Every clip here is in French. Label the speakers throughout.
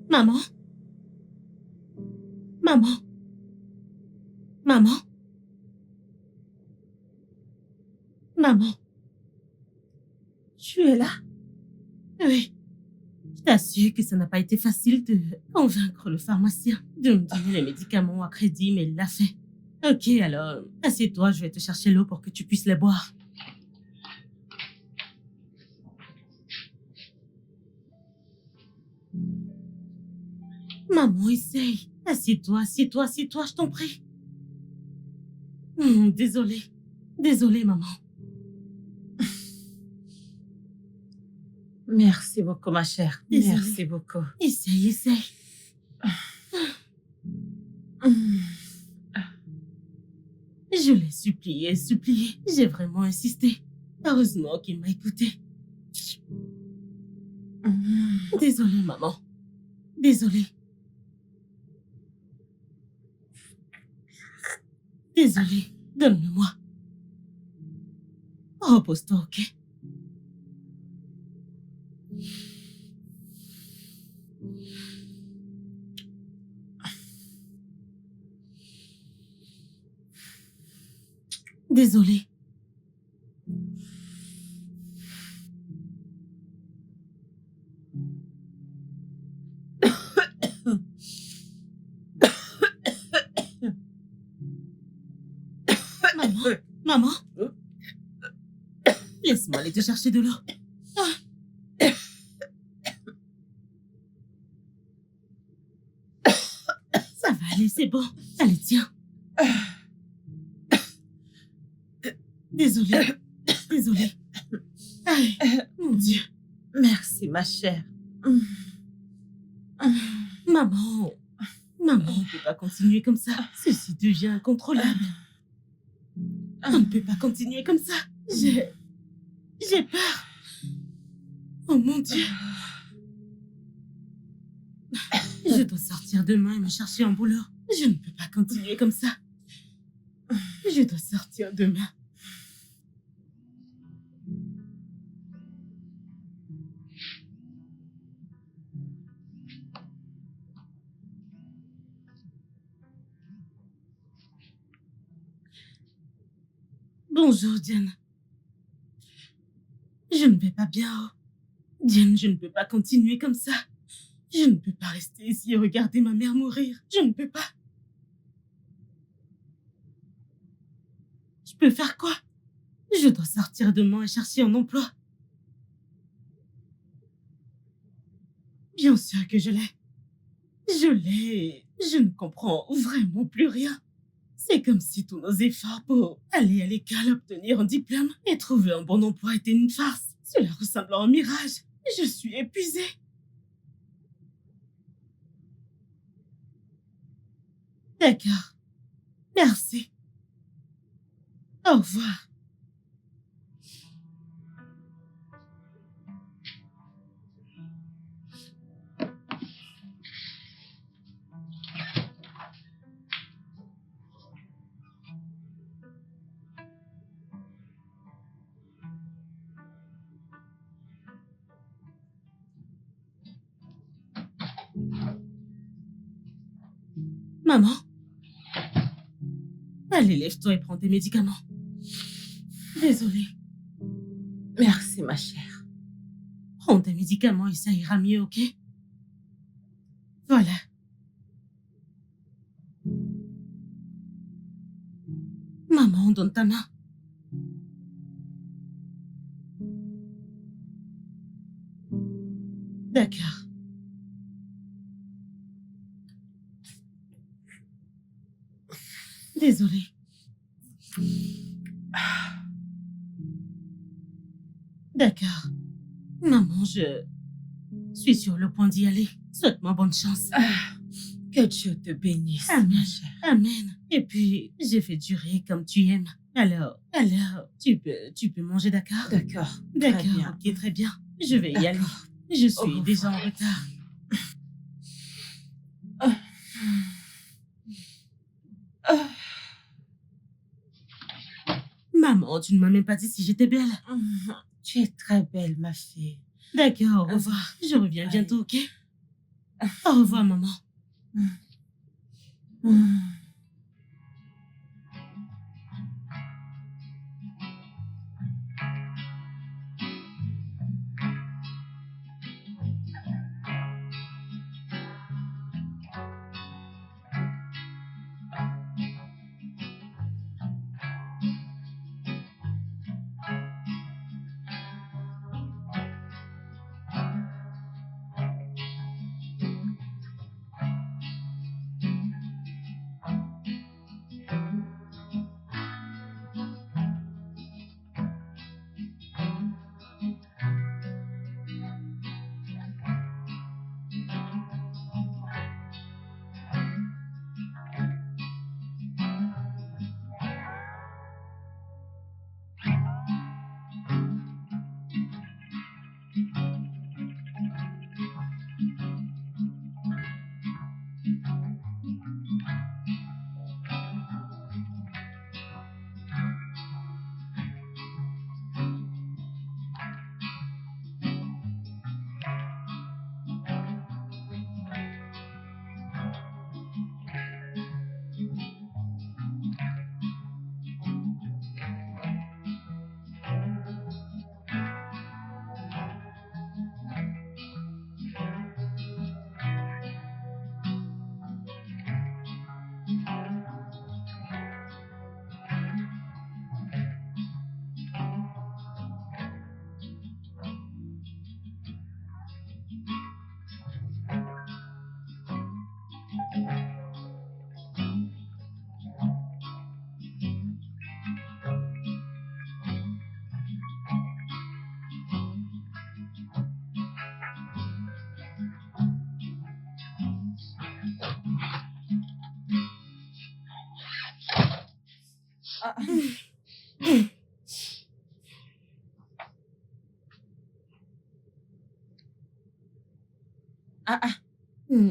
Speaker 1: Maman, maman, maman, maman,
Speaker 2: Tu es là?
Speaker 1: oui. Je t'assure que ça n'a pas été facile de convaincre le pharmacien de me donner les médicaments à crédit, mais il l'a fait. Ok, alors, assieds-toi, je vais te chercher l'eau pour que tu puisses les boire. Maman, essaye. Assieds-toi, assieds-toi, assieds-toi, je t'en prie. Désolée. Désolée, maman.
Speaker 2: Merci beaucoup, ma chère.
Speaker 1: Désolée.
Speaker 2: Merci beaucoup.
Speaker 1: Essaye, essaye. Je l'ai supplié, supplié. J'ai vraiment insisté. Heureusement qu'il m'a écouté. Désolée, maman. Désolée. Désolée. Donne-le-moi. Repose-toi, ok? Désolée. Maman, maman. Laisse-moi aller te chercher de l'eau. Ça va aller, c'est bon. Allez, tiens. Désolée. Désolée. Allez, mon Dieu.
Speaker 2: Merci, ma chère.
Speaker 1: Maman. Maman, on ne peut pas continuer comme ça. Ceci devient incontrôlable. On ne peut pas continuer comme ça. J'ai peur. Oh mon Dieu. Je dois sortir demain et me chercher un boulot. Je ne peux pas continuer comme ça. Je dois sortir demain. Bonjour, Diane. Je ne vais pas bien. Diane, je ne peux pas continuer comme ça. Je ne peux pas rester ici et regarder ma mère mourir. Je ne peux pas. Je peux faire quoi? Je dois sortir demain et chercher un emploi. Bien sûr que je l'ai. Je l'ai. Je ne comprends vraiment plus rien. C'est comme si tous nos efforts pour aller à l'école, obtenir un diplôme et trouver un bon emploi étaient une farce. Cela ressemble à un mirage. Je suis épuisée. D'accord. Merci. Au revoir. Maman? Allez, lève-toi et prends tes médicaments. Désolée.
Speaker 2: Merci, ma chère.
Speaker 1: Prends tes médicaments et ça ira mieux, ok? Voilà. Maman, donne ta main. D'accord. Désolée. D'accord. Maman, je suis sur le point d'y aller. Souhaite-moi bonne chance.
Speaker 2: Que Dieu te bénisse, ma
Speaker 1: Amen.
Speaker 2: chère.
Speaker 1: Amen. Et puis, j'ai fait durer comme tu aimes. Alors, tu peux manger, d'accord?
Speaker 2: D'accord. Très
Speaker 1: D'accord,
Speaker 2: bien.
Speaker 1: ok, très bien. Je vais y aller.
Speaker 2: D'accord.
Speaker 1: Je suis
Speaker 2: Au revoir.
Speaker 1: déjà en retard. Maman, tu ne m'as même pas dit si j'étais belle.
Speaker 2: Tu es très belle, ma fille.
Speaker 1: D'accord, au revoir. Je reviens bientôt, ok? Au revoir, maman.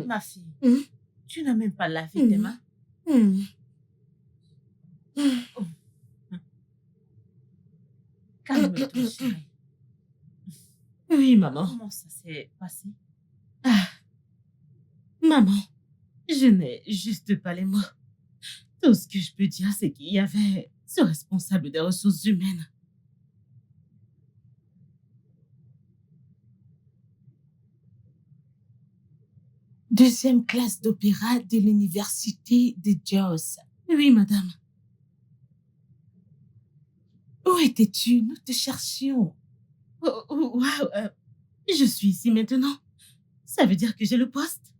Speaker 2: Ma fille, tu n'as même pas lavé tes mains. Calme-toi, chérie.
Speaker 1: Oui, maman.
Speaker 2: Comment ça s'est passé?
Speaker 1: Maman, je n'ai juste pas les mots. Tout ce que je peux dire, c'est qu'il y avait ce responsable des ressources humaines.
Speaker 2: Deuxième classe d'opéra de l'université de Jos.
Speaker 1: Oui, madame.
Speaker 2: Où étais-tu? Nous te cherchions.
Speaker 1: Waouh, je suis ici maintenant. Ça veut dire que j'ai le poste?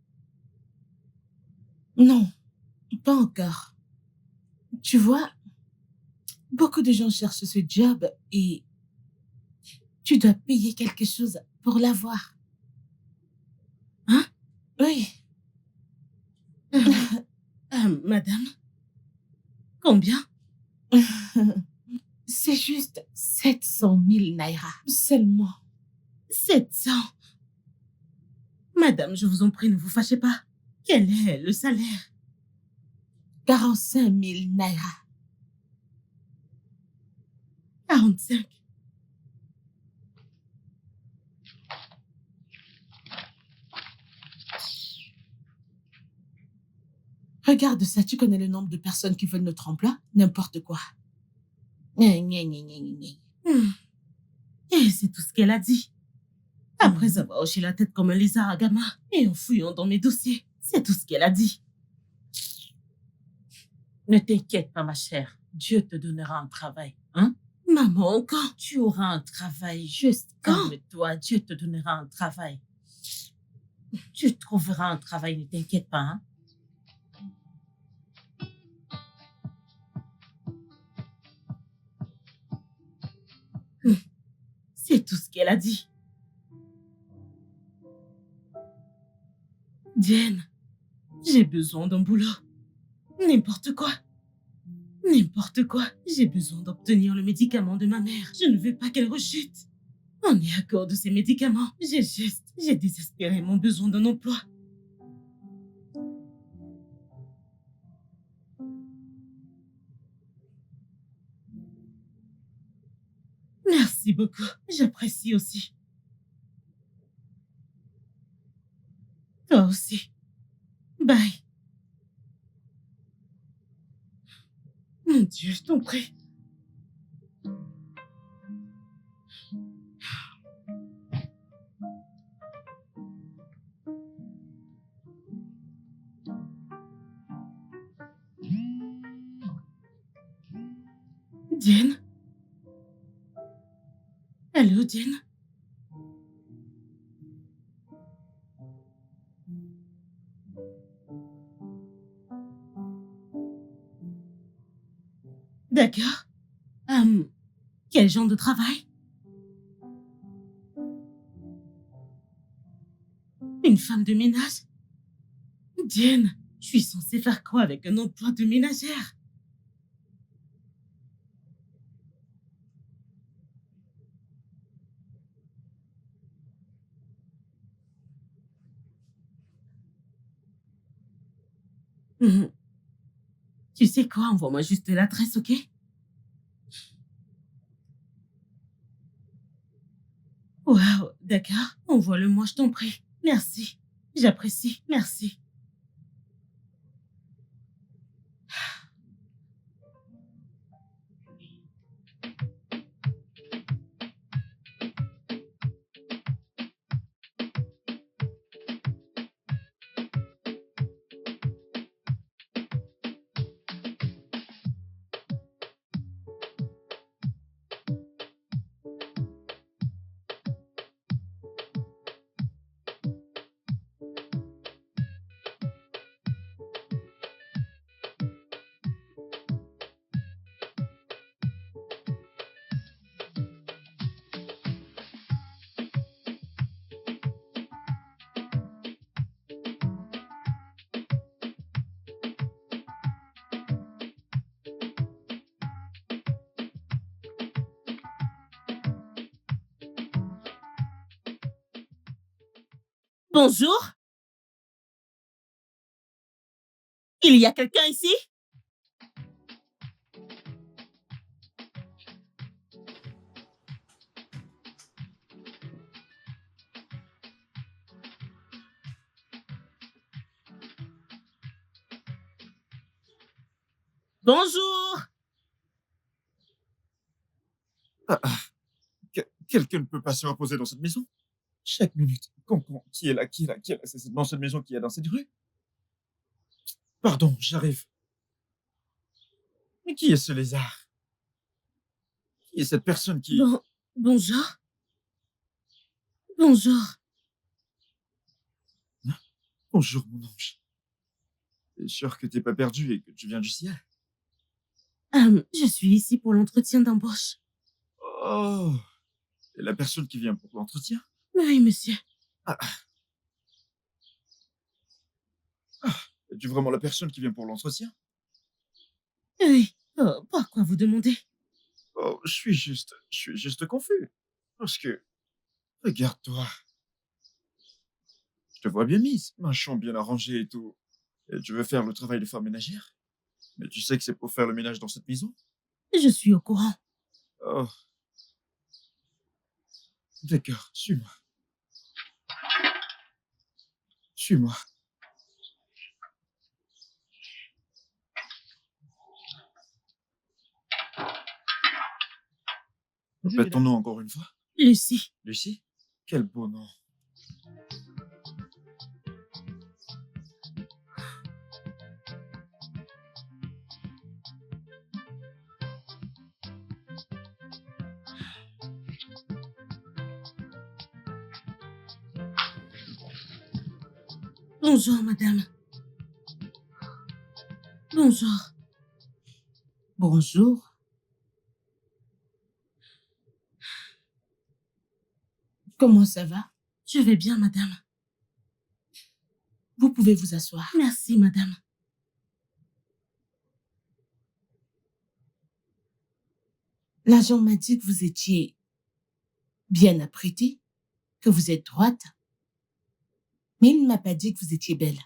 Speaker 2: Non, pas encore. Tu vois, beaucoup de gens cherchent ce job et tu dois payer quelque chose pour l'avoir.
Speaker 1: Hein?
Speaker 2: Oui.
Speaker 1: Madame, combien?
Speaker 2: C'est juste 700 000 naira seulement.
Speaker 1: 700? Madame, je vous en prie, ne vous fâchez pas. Quel est le salaire?
Speaker 2: 45 000 naira.
Speaker 1: 45.
Speaker 2: Regarde ça, tu connais le nombre de personnes qui veulent notre emploi? N'importe quoi.
Speaker 1: Et c'est tout ce qu'elle a dit. Après avoir hoché la tête comme un lézard à gamin et en fouillant dans mes dossiers. C'est tout ce qu'elle a dit.
Speaker 2: Ne t'inquiète pas, ma chère. Dieu te donnera un travail. Hein?
Speaker 1: Maman, quand?
Speaker 2: Tu auras un travail. Juste calme-toi. Dieu te donnera un travail. Tu trouveras un travail, ne t'inquiète pas. Hein?
Speaker 1: C'est tout ce qu'elle a dit. Diane, j'ai besoin d'un boulot. N'importe quoi. N'importe quoi. J'ai besoin d'obtenir le médicament de ma mère. Je ne veux pas qu'elle rechute. On est à court de ces médicaments. J'ai désespérément besoin d'un emploi. Merci beaucoup. J'apprécie aussi. Toi aussi. Bye. Mon Dieu, je t'en prie. Diane? Allô, Diane? D'accord. Hum, quel genre de travail? Une femme de ménage? Diane, je suis censée faire quoi avec un emploi de ménagère? Hum, Tu sais quoi? Envoie-moi juste l'adresse, ok? Waouh, d'accord. Envoie-le-moi, je t'en prie. Merci. J'apprécie. Merci. Bonjour, il y a quelqu'un ici? Bonjour.
Speaker 3: Ah, ah, quelqu'un ne peut pas se reposer dans cette maison. Chaque minute. Qui est là? Qui est là? Qui est là? C'est dans cette maison qui est dans cette rue? Pardon, j'arrive. Mais qui est ce lézard? Qui est cette personne qui...
Speaker 1: Bon, bonjour. Bonjour.
Speaker 3: Hein? Bonjour, mon ange. T'es sûr que t'es pas perdu et que tu viens du ciel?
Speaker 1: Je suis ici pour l'entretien d'embauche.
Speaker 3: Oh, et la personne qui vient pour l'entretien?
Speaker 1: Oui, monsieur.
Speaker 3: Ah, es-tu vraiment la personne qui vient pour l'entretien?
Speaker 1: Oui. Oh, pourquoi vous demandez?
Speaker 3: Oh, je suis juste confus. Parce que, regarde-toi, je te vois bien mise, un champ bien arrangé et tout. Et tu veux faire le travail de femme ménagère? Mais tu sais que c'est pour faire le ménage dans cette maison?
Speaker 1: Je suis au courant.
Speaker 3: Oh, d'accord, suis-moi. Suis-moi. Répète ton nom encore une fois.
Speaker 1: Lucie.
Speaker 3: Lucie? Quel beau nom.
Speaker 1: Bonjour, madame. Bonjour.
Speaker 2: Bonjour. Comment ça va?
Speaker 1: Je vais bien, madame.
Speaker 2: Vous pouvez vous asseoir.
Speaker 1: Merci, madame.
Speaker 2: L'agent m'a dit que vous étiez bien apprêtée, que vous êtes droite, mais il ne m'a pas dit que vous étiez belle.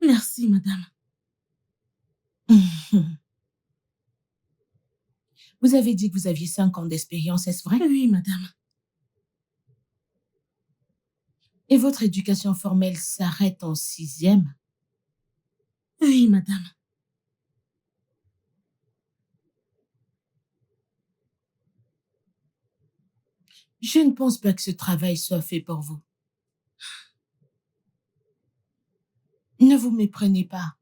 Speaker 1: Merci, madame.
Speaker 2: Vous avez dit que vous aviez 5 ans d'expérience, est-ce vrai?
Speaker 1: Oui, madame.
Speaker 2: Et votre éducation formelle s'arrête en 6e?
Speaker 1: Oui, madame.
Speaker 2: Je ne pense pas que ce travail soit fait pour vous. Ne vous méprenez pas.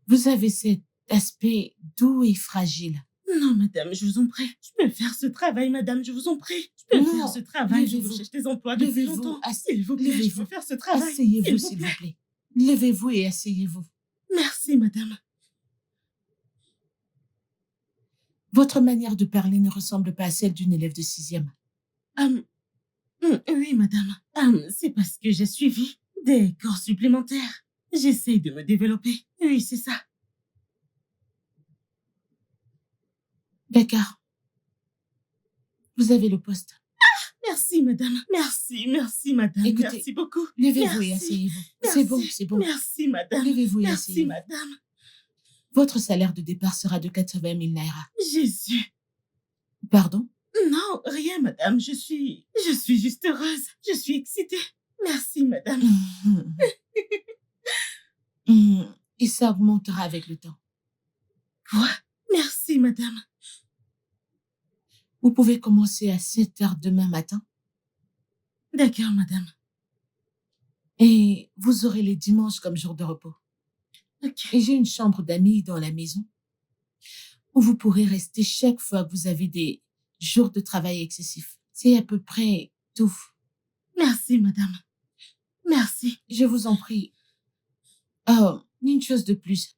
Speaker 2: Vous avez cet aspect doux et fragile.
Speaker 1: Non, madame, je vous en prie. Je peux faire ce travail, madame, je vous en prie. Je peux faire
Speaker 2: Non,
Speaker 1: ce travail. Je
Speaker 2: levez-vous.
Speaker 1: recherche des emplois depuis
Speaker 2: Levez-vous,
Speaker 1: longtemps. S'il vous plaît, je
Speaker 2: levez-vous.
Speaker 1: peux faire ce travail.
Speaker 2: Asseyez-vous,
Speaker 1: S'il vous
Speaker 2: s'il vous
Speaker 1: plaît.
Speaker 2: plaît. Levez-vous et asseyez-vous.
Speaker 1: Merci, madame.
Speaker 2: Votre manière de parler ne ressemble pas à celle d'une élève de 6e.
Speaker 1: Oui, madame. C'est parce que j'ai suivi des cours supplémentaires. J'essaye de me développer. Oui, c'est ça.
Speaker 2: D'accord. Vous avez le poste.
Speaker 1: Merci, madame. Merci, madame.
Speaker 2: Écoutez,
Speaker 1: Merci beaucoup.
Speaker 2: Levez-vous et
Speaker 1: Merci.
Speaker 2: asseyez-vous.
Speaker 1: Merci.
Speaker 2: C'est bon, c'est bon.
Speaker 1: Merci, madame.
Speaker 2: Levez-vous et
Speaker 1: Merci,
Speaker 2: asseyez-vous.
Speaker 1: madame.
Speaker 2: Votre salaire de départ sera de 80 000 naira.
Speaker 1: Jésus.
Speaker 2: Pardon?
Speaker 1: Non, rien, madame. Je suis juste heureuse. Je suis excitée. Merci, madame.
Speaker 2: Et ça augmentera avec le temps.
Speaker 1: Quoi? Merci, madame.
Speaker 2: Vous pouvez commencer à 7 heures demain matin
Speaker 1: D'accord, madame.
Speaker 2: et vous aurez les dimanches comme jour de repos.
Speaker 1: Ok.
Speaker 2: Et j'ai une chambre d'amis dans la maison où vous pourrez rester chaque fois que vous avez des jours de travail excessifs. C'est à peu près tout.
Speaker 1: Merci, madame. Merci.
Speaker 2: Je vous en prie. Oh, une chose de plus.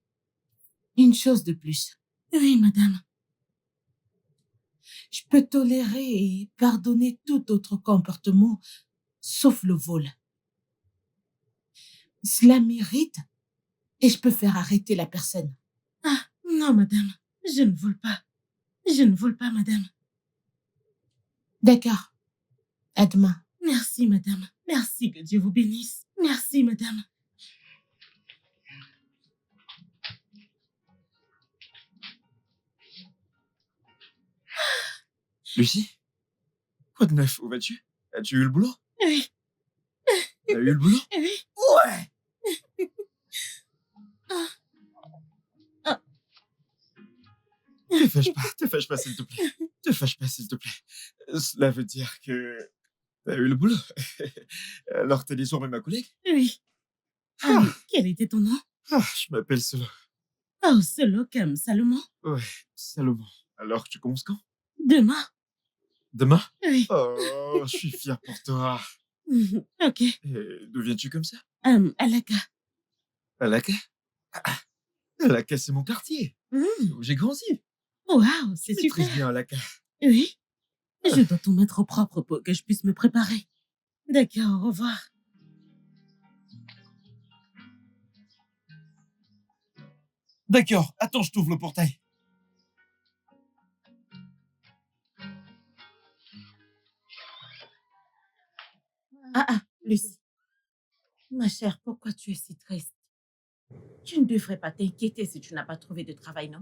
Speaker 2: Une chose de plus.
Speaker 1: Oui, madame.
Speaker 2: Je peux tolérer et pardonner tout autre comportement, sauf le vol. Cela m'irrite et je peux faire arrêter la personne.
Speaker 1: Ah, non, madame. Je ne vole pas. Je ne vole pas, madame.
Speaker 2: D'accord. À demain.
Speaker 1: Merci, madame. Merci, que Dieu vous bénisse. Merci, madame.
Speaker 3: Lucie, quoi de neuf? Où vas-tu? As-tu eu le boulot?
Speaker 1: Oui,
Speaker 3: T'as eu le boulot?
Speaker 1: oui.
Speaker 3: Ouais!
Speaker 1: Ah,
Speaker 3: Te fâche pas, s'il te plaît. Te fâche pas, s'il te plaît. Cela veut dire que t'as eu le boulot. Alors t'es désormais ma collègue?
Speaker 1: oui.
Speaker 3: Ah,
Speaker 1: Quel était ton nom?
Speaker 3: je m'appelle Solo.
Speaker 1: Oh, Solo comme Salomon.
Speaker 3: Ouais, Salomon. Alors tu commences quand?
Speaker 1: Demain.
Speaker 3: Demain?
Speaker 1: Oui.
Speaker 3: Oh, je suis fier pour toi.
Speaker 1: Ok.
Speaker 3: Et d'où viens-tu comme ça?
Speaker 1: Alaka.
Speaker 3: Alaka? Alaka, c'est mon quartier. Où j'ai grandi.
Speaker 1: Waouh, c'est
Speaker 3: Je
Speaker 1: super.
Speaker 3: maîtrise bien Alaka.
Speaker 1: Oui. Je dois tout mettre au propre pour que je puisse me préparer. D'accord, au revoir.
Speaker 3: D'accord, attends, je t'ouvre le portail.
Speaker 2: Lucie. Ma chère, pourquoi tu es si triste? Tu ne devrais pas t'inquiéter si tu n'as pas trouvé de travail, non?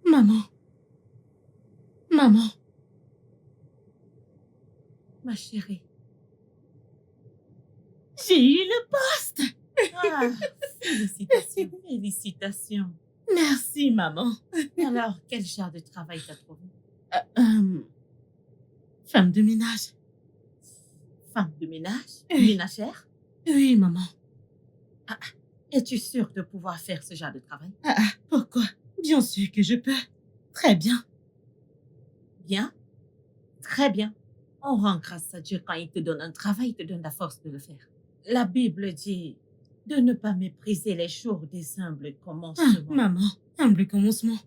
Speaker 1: Maman. Maman.
Speaker 2: Ma chérie.
Speaker 1: J'ai eu le poste.
Speaker 2: Ah, félicitations, félicitations.
Speaker 1: Merci, maman.
Speaker 2: Alors, quel genre de travail t'as trouvé?
Speaker 1: Femme de ménage.
Speaker 2: Femme de ménage?
Speaker 1: Oui.
Speaker 2: Ménagère?
Speaker 1: Oui, maman.
Speaker 2: Es-tu sûre de pouvoir faire ce genre de travail?
Speaker 1: Pourquoi? Bien sûr que je peux. Très bien.
Speaker 2: Bien? Très bien. On rend grâce à Dieu quand il te donne un travail, il te donne la force de le faire. La Bible dit de ne pas mépriser les jours des humbles commencements.
Speaker 1: Maman, humble commencement.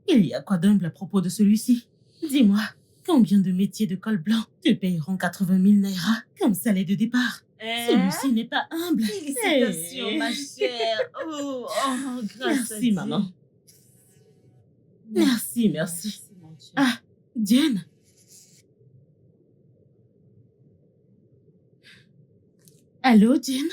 Speaker 1: Il y a quoi d'humble à propos de celui-ci? Dis-moi, combien de métiers de col blanc te payeront 80 000 naira comme salaire de départ? Celui-ci n'est pas humble.
Speaker 2: Félicitations,
Speaker 1: Eh.
Speaker 2: ma chère. Oh, grâce à
Speaker 1: Merci,
Speaker 2: Dieu.
Speaker 1: maman. Merci, merci.
Speaker 2: mon Dieu.
Speaker 1: Diane. Allô, Diane?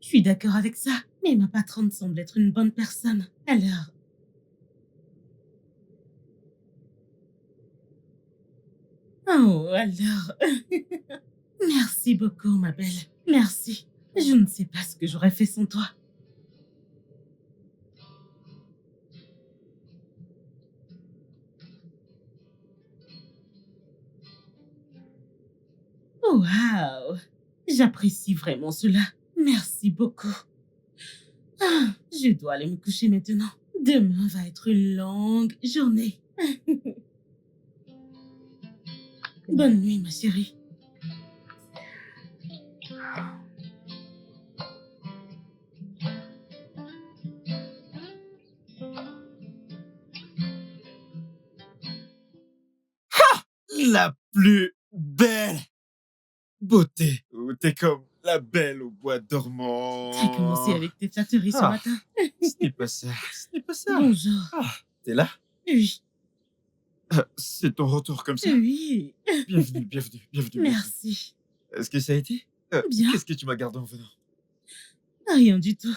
Speaker 1: Je suis d'accord avec ça. Mais ma patronne semble être une bonne personne. Alors... Oh, alors... Merci beaucoup, ma belle. Merci. Je ne sais pas ce que j'aurais fait sans toi. Waouh! J'apprécie vraiment cela. Merci beaucoup. Ah, je dois aller me coucher maintenant. Demain va être une longue journée. Bonne nuit, ma chérie.
Speaker 3: La plus belle beauté. Ou t'es comme la belle au bois dormant.
Speaker 1: T'as commencé avec tes flatteries ce
Speaker 3: Ah.
Speaker 1: matin.
Speaker 3: Ce n'est pas ça. Ce n'est pas ça.
Speaker 1: Bonjour.
Speaker 3: Ah, t'es là?
Speaker 1: Oui,
Speaker 3: C'est ton retour comme ça?
Speaker 1: oui.
Speaker 3: Bienvenue, bienvenue, bienvenue.
Speaker 1: Merci.
Speaker 3: Est-ce que ça a été?
Speaker 1: Bien.
Speaker 3: Qu'est-ce que tu m'as gardé en venant?
Speaker 1: Rien du tout.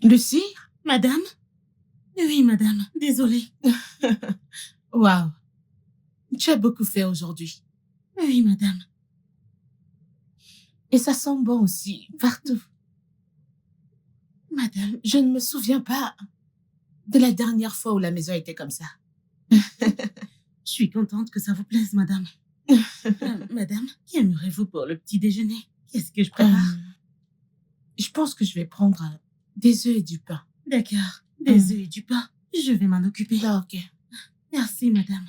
Speaker 2: Lucie?
Speaker 1: Madame? Oui, madame. Désolée.
Speaker 2: Waouh. Tu as beaucoup fait aujourd'hui.
Speaker 1: Oui, madame.
Speaker 2: Et ça sent bon aussi, partout.
Speaker 1: Madame,
Speaker 2: Je ne me souviens pas de la dernière fois où la maison était comme ça.
Speaker 1: je suis contente que ça vous plaise, madame. Madame, qu'aimerez-vous pour le petit déjeuner? Qu'est-ce que je prépare?
Speaker 2: Je pense que je vais prendre des œufs et du pain.
Speaker 1: D'accord. Des œufs et du pain. Je vais m'en occuper.
Speaker 2: Ah, ok.
Speaker 1: Merci, madame.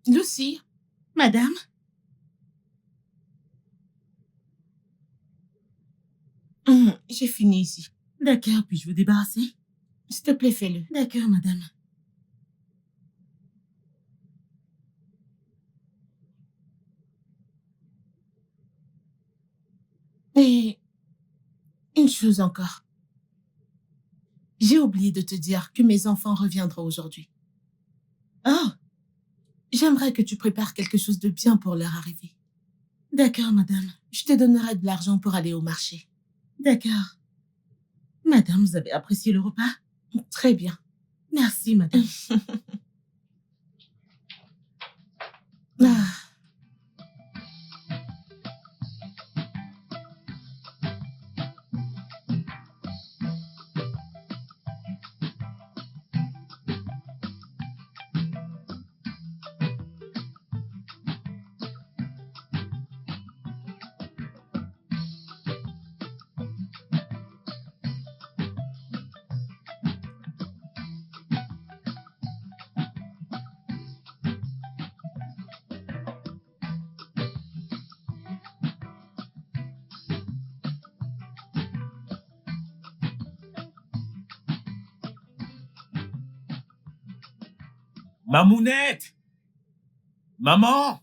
Speaker 2: Lucie?
Speaker 1: Madame?
Speaker 2: J'ai fini ici.
Speaker 1: D'accord, puis-je vous débarrasser?
Speaker 2: S'il te plaît, fais-le.
Speaker 1: D'accord, madame.
Speaker 2: Et une chose encore. J'ai oublié de te dire que mes enfants reviendront aujourd'hui.
Speaker 1: Oh,
Speaker 2: J'aimerais que tu prépares quelque chose de bien pour leur arrivée.
Speaker 1: d'accord, madame.
Speaker 2: Je te donnerai de l'argent pour aller au marché.
Speaker 1: D'accord. Madame, vous avez apprécié le repas?
Speaker 2: Très bien.
Speaker 1: Merci, madame.
Speaker 2: Ah.
Speaker 3: Mamounette! Maman!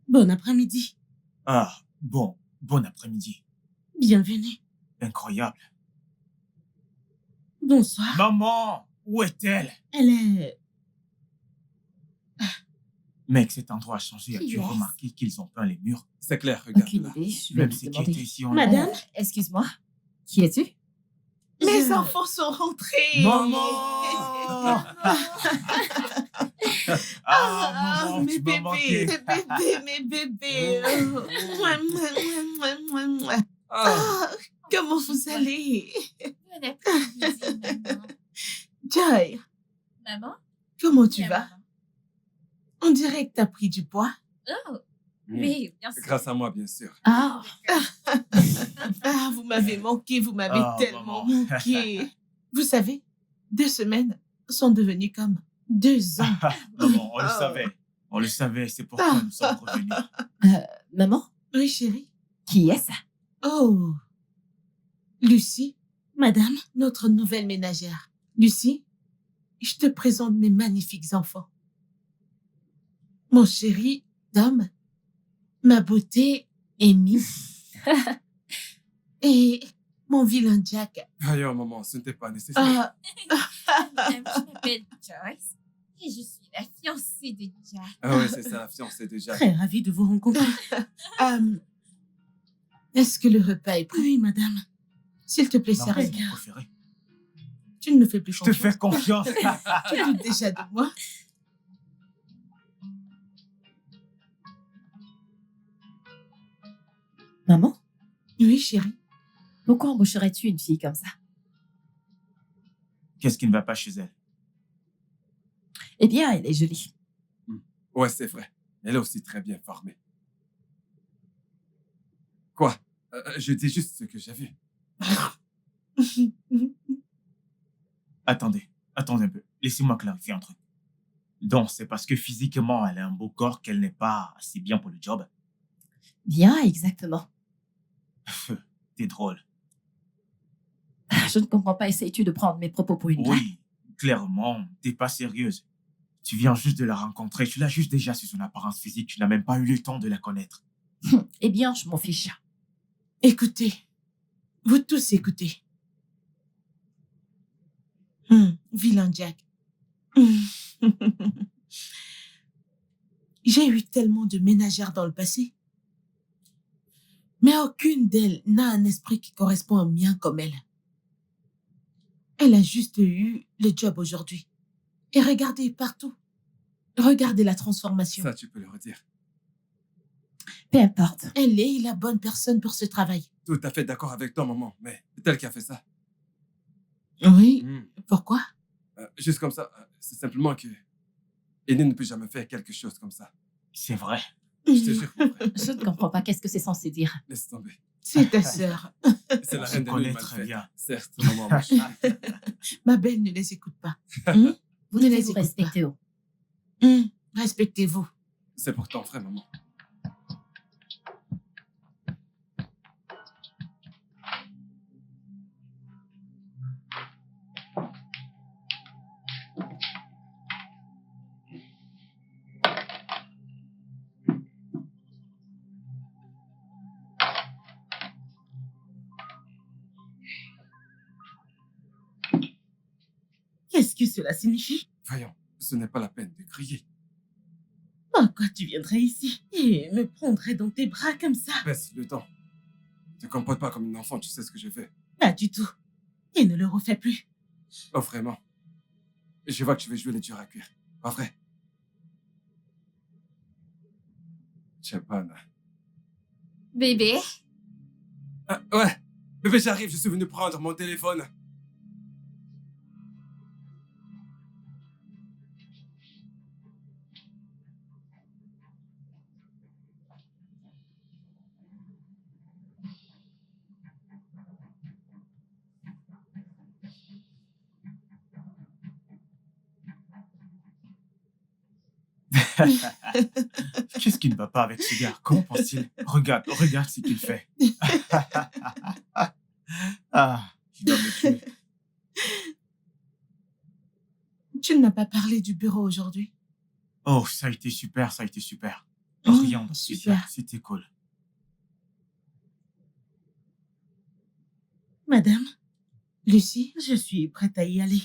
Speaker 1: Bon après-midi.
Speaker 3: Ah, bon après-midi.
Speaker 1: Bienvenue.
Speaker 3: Incroyable.
Speaker 1: Bonsoir.
Speaker 3: Maman! Où est-elle?
Speaker 1: Elle est...
Speaker 3: Mec, cet endroit a changé. As-tu
Speaker 4: Yes.
Speaker 3: remarqué qu'ils ont peint les murs?
Speaker 5: C'est clair, regarde
Speaker 4: Aucune
Speaker 5: là.
Speaker 4: idée, je vais
Speaker 3: Même
Speaker 4: lui
Speaker 3: ceux qui
Speaker 4: demander.
Speaker 3: étaient ici en
Speaker 1: Madame?
Speaker 4: Excuse-moi, qui es-tu?
Speaker 2: Mes
Speaker 1: Je-
Speaker 2: enfants sont rentrés.
Speaker 3: Maman!
Speaker 2: Ah,
Speaker 3: maman,
Speaker 2: mes
Speaker 3: tu m'as manqué.
Speaker 2: bébés, mes bébés. Mouah, mouah, mouah, mouah, mouah.
Speaker 5: Ah,
Speaker 2: Comment vous allez?
Speaker 4: Bon après-midi, maman.
Speaker 2: Joy,
Speaker 4: Maman?
Speaker 2: comment tu
Speaker 4: Bien,
Speaker 2: vas?
Speaker 4: maman.
Speaker 2: On dirait que tu as pris du poids.
Speaker 4: Oh,
Speaker 5: mm.
Speaker 4: oui, bien sûr.
Speaker 5: Grâce à moi, bien sûr.
Speaker 4: Ah,
Speaker 2: Ah, vous m'avez manqué, vous m'avez
Speaker 3: Ah,
Speaker 2: tellement
Speaker 3: maman.
Speaker 2: manqué. Vous savez, 2 semaines sont devenues comme 2 ans.
Speaker 3: Maman, on le
Speaker 2: Oh.
Speaker 3: savait. On le savait, c'est pourquoi nous sommes revenus.
Speaker 4: maman,
Speaker 2: Oui, chérie.
Speaker 4: qui est ça?
Speaker 2: Oh, Lucie,
Speaker 1: Madame?
Speaker 2: notre nouvelle ménagère. Lucie, je te présente mes magnifiques enfants. Mon chéri, Tom, ma beauté, Amy, et mon vilain Jack.
Speaker 5: Voyons, maman, ce n'était pas nécessaire.
Speaker 2: Ah,
Speaker 4: Je m'appelle Joyce et je suis la fiancée de Jack.
Speaker 5: Ah ouais, c'est ça, la fiancée déjà.
Speaker 1: Très ravie de vous rencontrer.
Speaker 2: est-ce que le repas est prêt?
Speaker 1: Oui, madame.
Speaker 2: S'il te plaît,
Speaker 3: Non,
Speaker 2: sérieux.
Speaker 3: c'est mon préféré.
Speaker 2: Tu ne me fais plus
Speaker 3: Je te
Speaker 2: confiance.
Speaker 3: fais confiance.
Speaker 2: Tu doutes déjà de moi.
Speaker 4: Maman,
Speaker 2: Oui, chérie.
Speaker 4: pourquoi embaucherais-tu une fille comme ça?
Speaker 3: Qu'est-ce qui ne va pas chez elle?
Speaker 4: Eh bien, elle est jolie.
Speaker 5: Ouais, c'est vrai. Elle est aussi très bien formée. Quoi? Je dis juste ce que j'ai vu.
Speaker 3: Attendez un peu. Laissez-moi clarifier un truc. Donc, c'est parce que physiquement, elle a un beau corps qu'elle n'est pas assez bien pour le job.
Speaker 4: Bien, exactement.
Speaker 3: T'es drôle.
Speaker 4: Je ne comprends pas, essayes-tu de prendre mes propos pour une blague?
Speaker 3: Oui, clairement, t'es pas sérieuse. Tu viens juste de la rencontrer, tu la juges déjà sur son apparence physique, tu n'as même pas eu le temps de la connaître.
Speaker 4: Eh bien, je m'en fiche.
Speaker 2: Écoutez. Vous tous écoutez. Vilain Jack. J'ai eu tellement de ménagères dans le passé. Mais aucune d'elles n'a un esprit qui correspond au mien comme elle. Elle a juste eu le job aujourd'hui. Et regardez partout. Regardez la transformation.
Speaker 5: Ça, tu peux le redire.
Speaker 4: Peu importe.
Speaker 2: Elle est la bonne personne pour ce travail.
Speaker 5: Tout à fait d'accord avec toi, maman, mais c'est elle qui a fait ça.
Speaker 2: Oui.
Speaker 5: Mm.
Speaker 2: Pourquoi?
Speaker 5: Juste comme ça, c'est simplement que Aîné ne peut jamais faire quelque chose comme ça.
Speaker 3: C'est vrai.
Speaker 5: Je te jure, mon frère.
Speaker 4: Je ne comprends pas qu'est-ce que c'est censé dire.
Speaker 5: Laisse tomber.
Speaker 2: C'est ta sœur.
Speaker 5: C'est la
Speaker 3: On se
Speaker 5: reine des
Speaker 3: connaît
Speaker 5: nuits mal
Speaker 3: très
Speaker 5: faites.
Speaker 3: bien.
Speaker 5: Certes, maman, ma chérie.
Speaker 2: Ma belle ne les écoute pas.
Speaker 4: Vous
Speaker 2: Ne
Speaker 4: devez
Speaker 2: les
Speaker 4: vous
Speaker 2: écoute
Speaker 4: respecter. Oh.
Speaker 2: Respectez-vous.
Speaker 5: C'est pour ton frère, maman.
Speaker 1: Qu'est-ce que cela signifie?
Speaker 5: Voyons, ce n'est pas la peine de crier.
Speaker 1: Pourquoi tu viendrais ici et me prendrais dans tes bras comme ça?
Speaker 5: Baisse le temps. Ne te comporte pas comme une enfant, tu sais ce que je fais.
Speaker 1: Pas du tout. Et ne le refais plus.
Speaker 5: Oh, vraiment. Je vois que tu veux jouer les durs à cuire. Pas vrai? Chapana.
Speaker 4: Bébé,
Speaker 5: Ah, ouais. Bébé, j'arrive, je suis venu prendre mon téléphone.
Speaker 3: Qu'est-ce qui ne va pas avec ce gars? Comment pense-t-il? Regarde ce qu'il fait. Ah, il va me tuer.
Speaker 2: Tu n'as
Speaker 1: m'as pas parlé du bureau aujourd'hui.
Speaker 3: Oh, ça a été super, ça a été super.
Speaker 1: Oh,
Speaker 3: Rien de spécial,
Speaker 1: super.
Speaker 3: c'était cool.
Speaker 1: Madame,
Speaker 2: Lucie?
Speaker 1: je suis prête à y aller.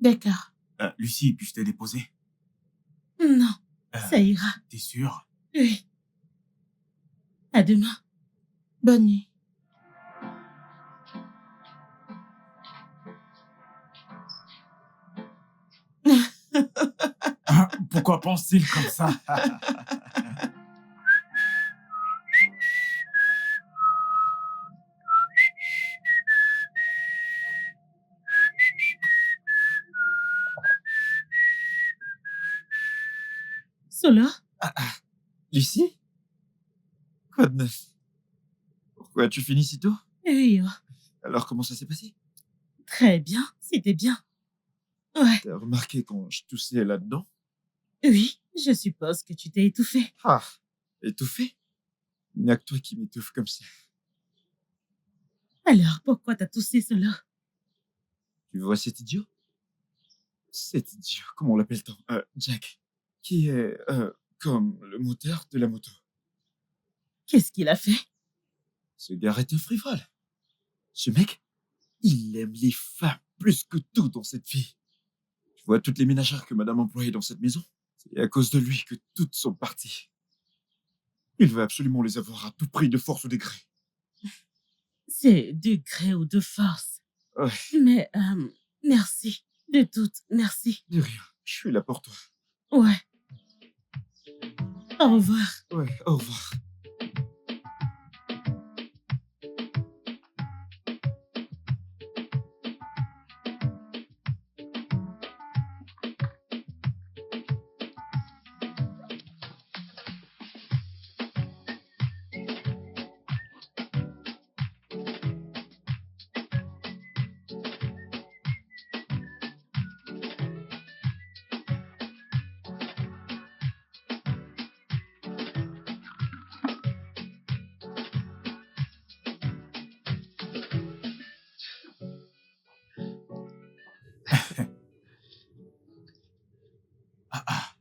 Speaker 2: D'accord.
Speaker 3: Lucie, puis-je te déposer?
Speaker 1: Non, ça ira.
Speaker 3: T'es sûre?
Speaker 1: Oui. À demain.
Speaker 2: Bonne nuit.
Speaker 3: Pourquoi pense-t-il comme ça?
Speaker 1: Solo?
Speaker 3: Lucie? Quoi de neuf? Pourquoi as-tu fini si tôt?
Speaker 1: Oui, oh,
Speaker 3: Alors, comment ça s'est passé?
Speaker 1: très bien. C'était bien. Ouais.
Speaker 3: T'as remarqué quand je toussais là-dedans?
Speaker 1: Oui, je suppose que tu t'es étouffé.
Speaker 3: Ah, étouffé? Il n'y a que toi qui m'étouffe comme ça.
Speaker 1: Alors, pourquoi t'as toussé, Solo?
Speaker 3: Tu vois cet idiot? Cet idiot, comment on l'appelle-t-on? Jack. Qui est, comme le moteur de la moto.
Speaker 1: Qu'est-ce qu'il a fait?
Speaker 3: Ce gars est un frivole. Ce mec, il aime les femmes plus que tout dans cette vie. Tu vois toutes les ménagères que madame employait dans cette maison? C'est à cause de lui que toutes sont parties. Il veut absolument les avoir à tout prix, de force ou de gré.
Speaker 1: C'est du gré ou de force.
Speaker 3: Ouais,
Speaker 1: Mais, merci. De toutes, merci.
Speaker 3: de rien. Je suis là pour toi.
Speaker 1: Ouais. Au revoir.
Speaker 3: Ouais, au revoir.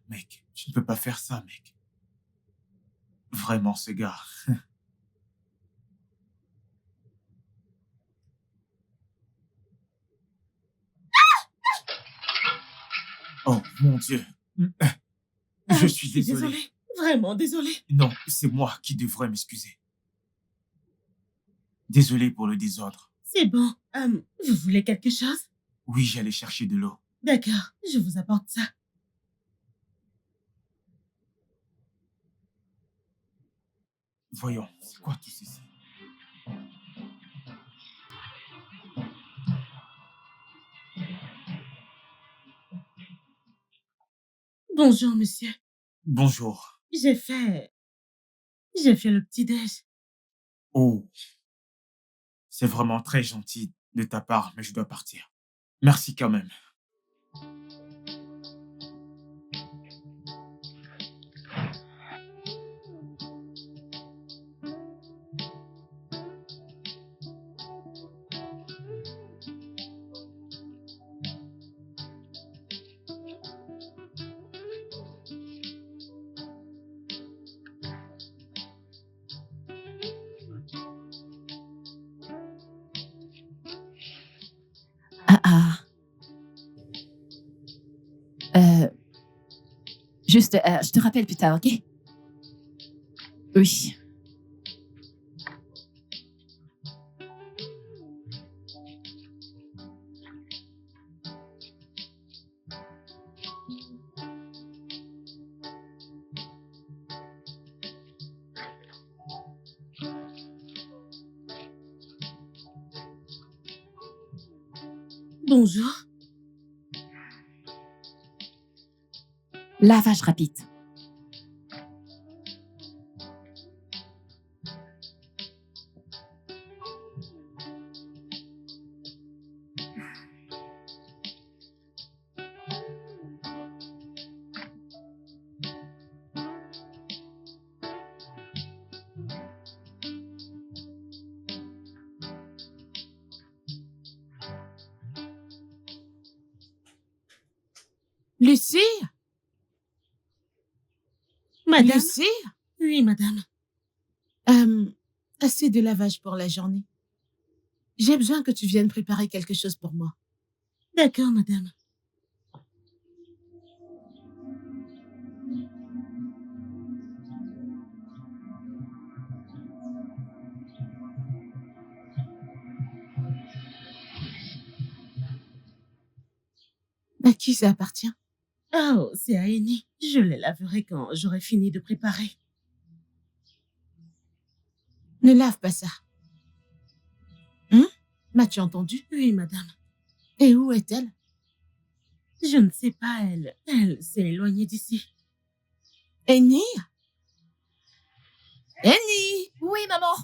Speaker 3: Mec, tu ne peux pas faire ça, mec. Vraiment, ce gars. Oh, mon Dieu. Je suis désolé.
Speaker 1: Vraiment désolé.
Speaker 3: Non, c'est moi qui devrais m'excuser. Désolé pour le désordre.
Speaker 1: C'est bon. Vous voulez quelque chose?
Speaker 3: Oui, j'allais chercher de l'eau.
Speaker 1: D'accord, je vous apporte ça.
Speaker 3: Voyons, c'est quoi tout ceci?
Speaker 1: Bonjour, monsieur.
Speaker 3: Bonjour.
Speaker 1: J'ai fait le petit-déj.
Speaker 3: Oh, c'est vraiment très gentil de ta part, mais je dois partir. Merci quand même.
Speaker 6: Ah ah. Juste, je te rappelle plus tard, ok? Oui.
Speaker 1: Bonjour.
Speaker 6: Lavage rapide.
Speaker 2: Lucie?
Speaker 1: Madame?
Speaker 2: Lucie?
Speaker 1: Oui, madame.
Speaker 2: Assez de lavage pour la journée. J'ai besoin que tu viennes préparer quelque chose pour moi.
Speaker 1: D'accord, madame.
Speaker 2: À qui ça appartient?
Speaker 1: Oh, c'est à Annie. Je les laverai quand j'aurai fini de préparer.
Speaker 2: Ne lave pas ça. Hein? M'as-tu entendu?
Speaker 1: Oui, madame.
Speaker 2: Et où est-elle?
Speaker 1: Je ne sais pas, elle s'est éloignée d'ici.
Speaker 2: Annie? Annie?
Speaker 6: Oui, maman.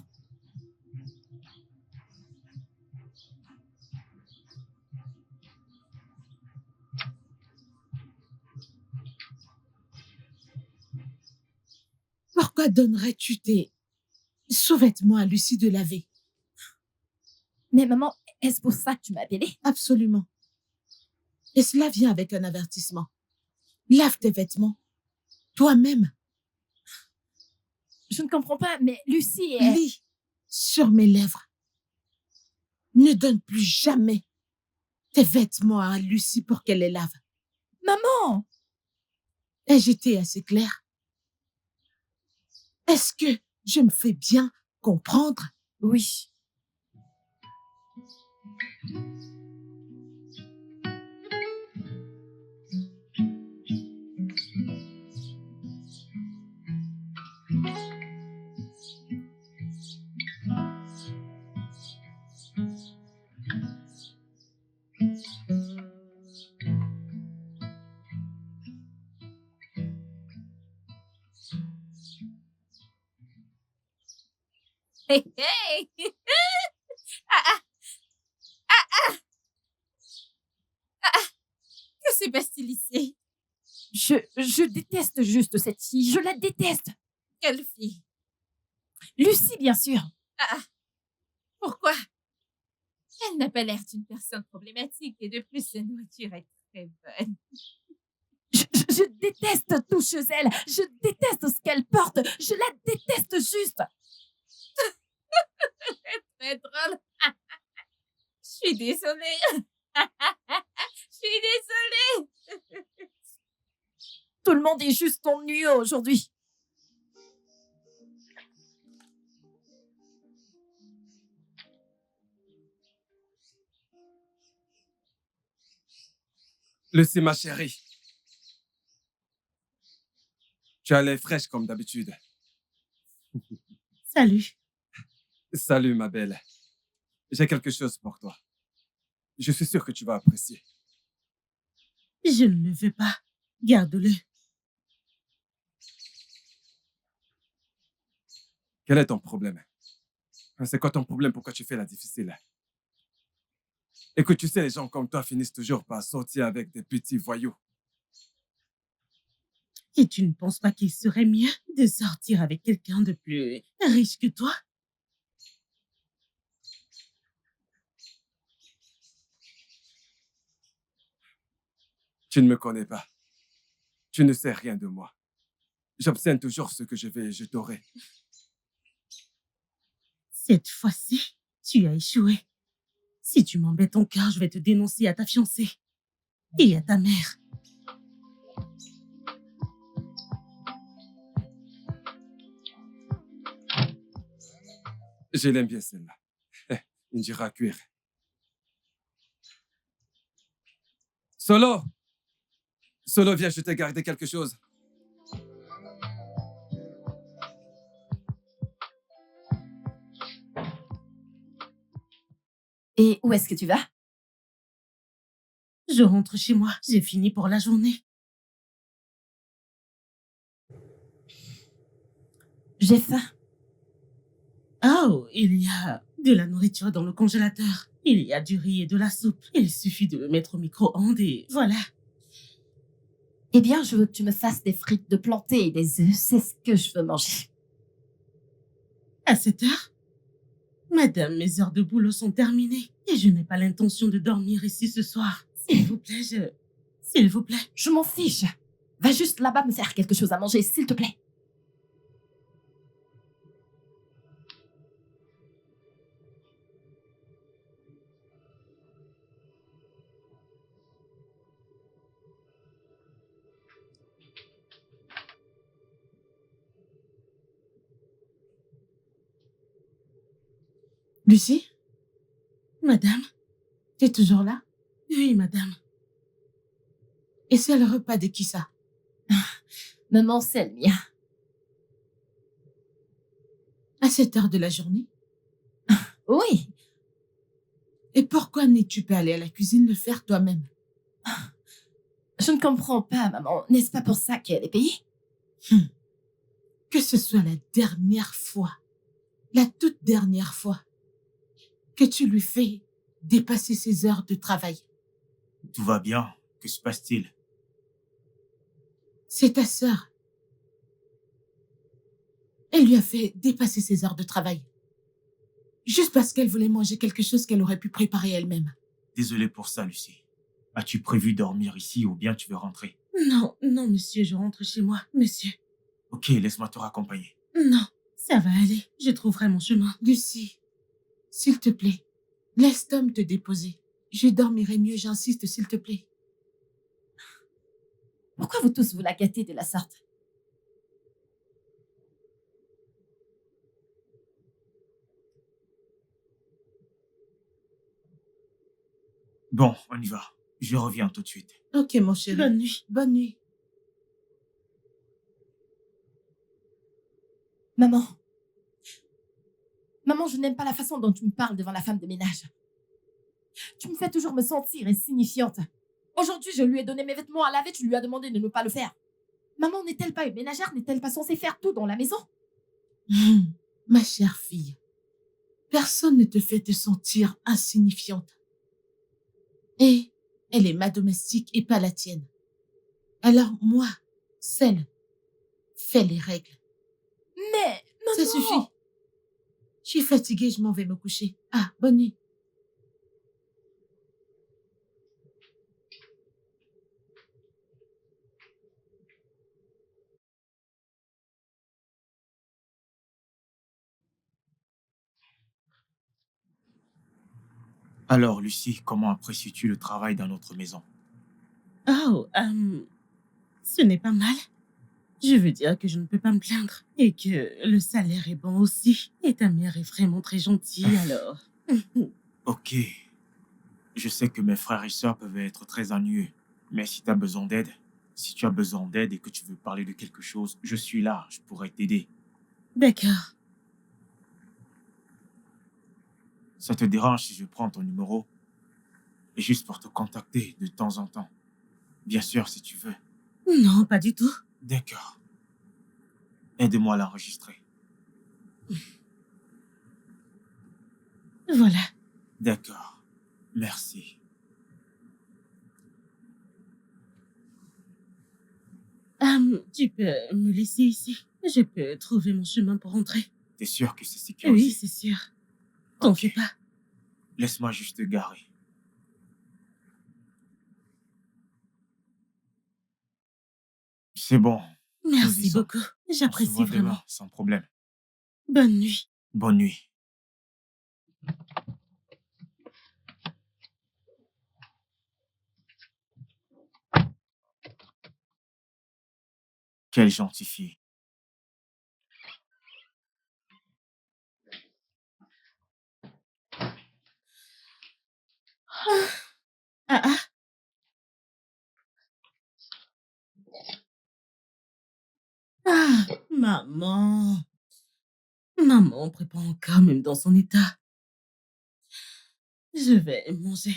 Speaker 2: Pourquoi donnerais-tu tes sous-vêtements à Lucie de laver?
Speaker 6: Mais maman, est-ce pour ça que tu m'as appelée?
Speaker 2: Absolument. Et cela vient avec un avertissement. Lave tes vêtements. Toi-même.
Speaker 6: Je ne comprends pas, mais Lucie est...
Speaker 2: Lis sur mes lèvres. Ne donne plus jamais tes vêtements à Lucie pour qu'elle les lave.
Speaker 6: Maman!
Speaker 2: Ai-je été assez claire? Est-ce que je me fais bien comprendre?
Speaker 6: Oui.
Speaker 4: Hey, hey! Ah, ah, que se passe-t-il ici?
Speaker 6: Je déteste juste cette fille. Je la déteste.
Speaker 4: Quelle fille?
Speaker 6: Lucie, bien sûr.
Speaker 4: Pourquoi? Elle n'a pas l'air d'une personne problématique et de plus, sa nourriture est très bonne.
Speaker 6: Je déteste tout chez elle. Je déteste ce qu'elle porte. Je la déteste juste.
Speaker 4: Très drôle. Je suis désolée. Je suis désolée.
Speaker 6: Tout le monde est juste ennuyeux aujourd'hui.
Speaker 5: Lucie, ma chérie. Tu as l'air fraîche comme d'habitude.
Speaker 1: Salut.
Speaker 5: Salut, ma belle. J'ai quelque chose pour toi. Je suis sûr que tu vas apprécier.
Speaker 1: Je ne le veux pas. Garde-le.
Speaker 5: Quel est ton problème? C'est quoi ton problème? Pourquoi tu fais la difficile? Écoute, tu sais, les gens comme toi finissent toujours par sortir avec des petits voyous.
Speaker 1: Et tu ne penses pas qu'il serait mieux de sortir avec quelqu'un de plus riche que toi?
Speaker 5: Tu ne me connais pas. Tu ne sais rien de moi. J'obtiens toujours ce que je veux et je t'aurai.
Speaker 1: Cette fois-ci, tu as échoué. Si tu m'embêtes encore, je vais te dénoncer à ta fiancée et à ta mère.
Speaker 5: Je l'aime bien celle-là. Indira cuire. Solo! Solo, viens, je t'ai gardé quelque chose.
Speaker 6: Et où est-ce que tu vas?
Speaker 1: Je rentre chez moi. J'ai fini pour la journée.
Speaker 6: J'ai faim.
Speaker 1: Oh, il y a de la nourriture dans le congélateur. Il y a du riz et de la soupe. Il suffit de le mettre au micro-ondes et voilà.
Speaker 6: Eh bien, je veux que tu me fasses des frites de plantain et des œufs. C'est ce que je veux manger.
Speaker 1: À cette heure? Madame, mes heures de boulot sont terminées et je n'ai pas l'intention de dormir ici ce soir. S'il vous plaît, s'il vous plaît.
Speaker 6: Je m'en fiche. Va juste là-bas me faire quelque chose à manger, s'il te plaît.
Speaker 1: Lucie? Madame?
Speaker 2: T'es toujours là?
Speaker 1: Oui, madame. Et c'est le repas de qui ça?
Speaker 6: Maman, c'est le mien.
Speaker 1: À cette heure de la journée?
Speaker 6: Oui.
Speaker 1: Et pourquoi n'es-tu pas allée à la cuisine le faire toi-même?
Speaker 6: Je ne comprends pas, maman. N'est-ce pas pour ça qu'elle est payée?
Speaker 1: Que ce soit la dernière fois, la toute dernière fois, que tu lui fais dépasser ses heures de travail.
Speaker 7: Tout va bien. Que se passe-t-il?
Speaker 1: C'est ta sœur. Elle lui a fait dépasser ses heures de travail. Juste parce qu'elle voulait manger quelque chose qu'elle aurait pu préparer elle-même.
Speaker 7: Désolé pour ça, Lucie. As-tu prévu dormir ici ou bien tu veux rentrer?
Speaker 1: Non, non, monsieur, je rentre chez moi, monsieur.
Speaker 7: Ok, laisse-moi te raccompagner.
Speaker 1: Non, ça va aller. Je trouverai mon chemin. Lucie, s'il te plaît, laisse Tom te déposer. Je dormirai mieux, j'insiste, s'il te plaît.
Speaker 6: Pourquoi vous tous vous la gâtez de la sorte?
Speaker 7: Bon, on y va. Je reviens tout de suite.
Speaker 1: Ok, mon chéri. Bonne nuit. Bonne nuit.
Speaker 6: Maman. Maman, je n'aime pas la façon dont tu me parles devant la femme de ménage. Tu me fais toujours me sentir insignifiante. Aujourd'hui, je lui ai donné mes vêtements à laver, tu lui as demandé de ne pas le faire. Maman n'est-elle pas une ménagère? N'est-elle pas censée faire tout dans la maison?
Speaker 1: Ma chère fille, personne ne te fait te sentir insignifiante. Et elle est ma domestique et pas la tienne. Alors moi, celle, fais les règles.
Speaker 6: Mais, maman...
Speaker 1: Ça suffit. Je suis fatiguée, je m'en vais me coucher. Ah, bonne nuit.
Speaker 7: Alors, Lucie, comment apprécies-tu le travail dans notre maison?
Speaker 1: Oh, ce n'est pas mal. Je veux dire que je ne peux pas me plaindre. Et que le salaire est bon aussi. Et ta mère est vraiment très gentille, alors.
Speaker 7: Ok. Je sais que mes frères et sœurs peuvent être très ennuyeux. Mais si tu as besoin d'aide, si tu as besoin d'aide et que tu veux parler de quelque chose, je suis là, je pourrais t'aider.
Speaker 1: D'accord.
Speaker 7: Ça te dérange si je prends ton numéro? Juste pour te contacter de temps en temps. Bien sûr, si tu veux.
Speaker 1: Non, pas du tout.
Speaker 7: D'accord. Aide-moi à l'enregistrer.
Speaker 1: Voilà.
Speaker 7: D'accord. Merci.
Speaker 1: Tu peux me laisser ici. Je peux trouver mon chemin pour rentrer.
Speaker 7: T'es sûr que c'est sécurisé?
Speaker 1: Oui, c'est sûr. T'en
Speaker 7: Ok.
Speaker 1: fais pas.
Speaker 7: Laisse-moi juste te garer. C'est bon.
Speaker 1: Merci
Speaker 7: y sommes.
Speaker 1: beaucoup.
Speaker 7: On se
Speaker 1: J'apprécie
Speaker 7: voit
Speaker 1: vraiment.
Speaker 7: demain, sans problème.
Speaker 1: Bonne nuit.
Speaker 7: Bonne nuit. Quelle gentille fille.
Speaker 1: Ah ah. Ah, maman. Maman prépare encore même dans son état. Je vais manger.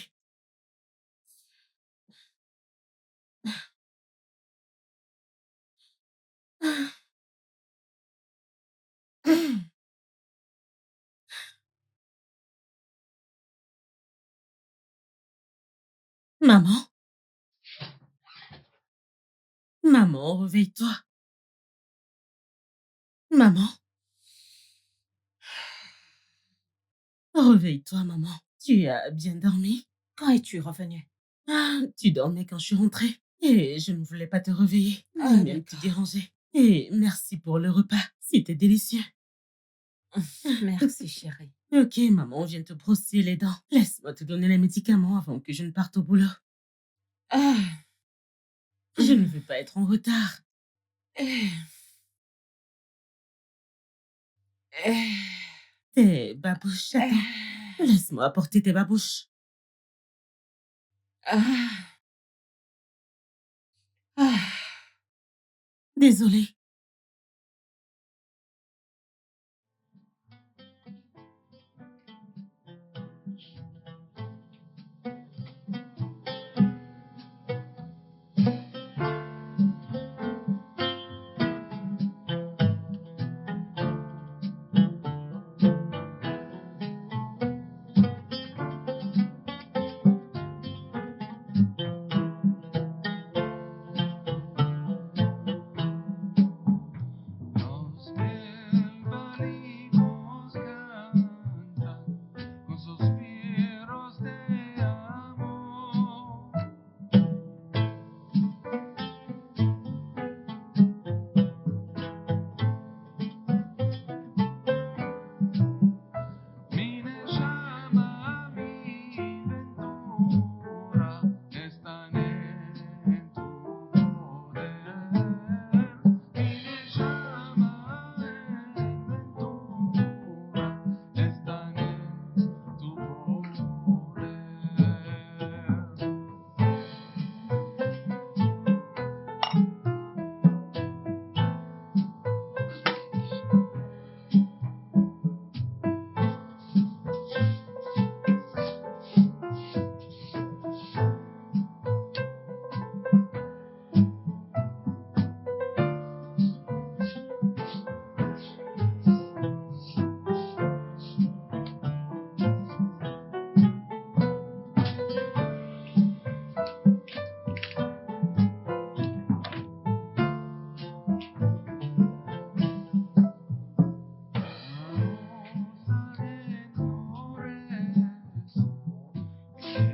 Speaker 1: Maman. Maman, réveille-toi. Maman. Réveille-toi, maman. Tu as bien dormi?
Speaker 2: Quand es-tu revenu?
Speaker 1: Ah, tu dormais quand je suis rentrée. Et je ne voulais pas te réveiller,
Speaker 2: Ah,
Speaker 1: ni même te
Speaker 2: d'accord.
Speaker 1: déranger. Et merci pour le repas. C'était délicieux.
Speaker 2: Merci, chérie.
Speaker 1: Ok, maman vient te brosser les dents. Laisse-moi te donner les médicaments avant que je ne parte au boulot.
Speaker 2: Ah.
Speaker 1: Je ne veux pas être en retard.
Speaker 2: Eh. Eh.
Speaker 1: Tes babouches, attends.
Speaker 2: Eh.
Speaker 1: Laisse-moi apporter tes babouches.
Speaker 2: Ah. Ah.
Speaker 1: Désolée.
Speaker 8: Los pájaros cantan con suspiros de amor. Mi llama, mi ventura están en tu poder. Mi llama, ventura están en tu poder. El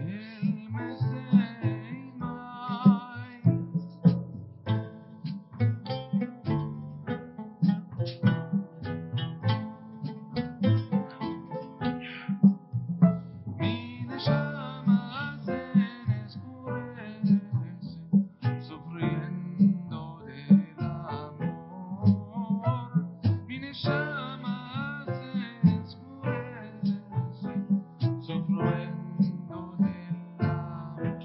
Speaker 8: mes de mayo. Mi llama se escurece, sufriendo del amor. Mi llama se escurece, sufriendo del amor.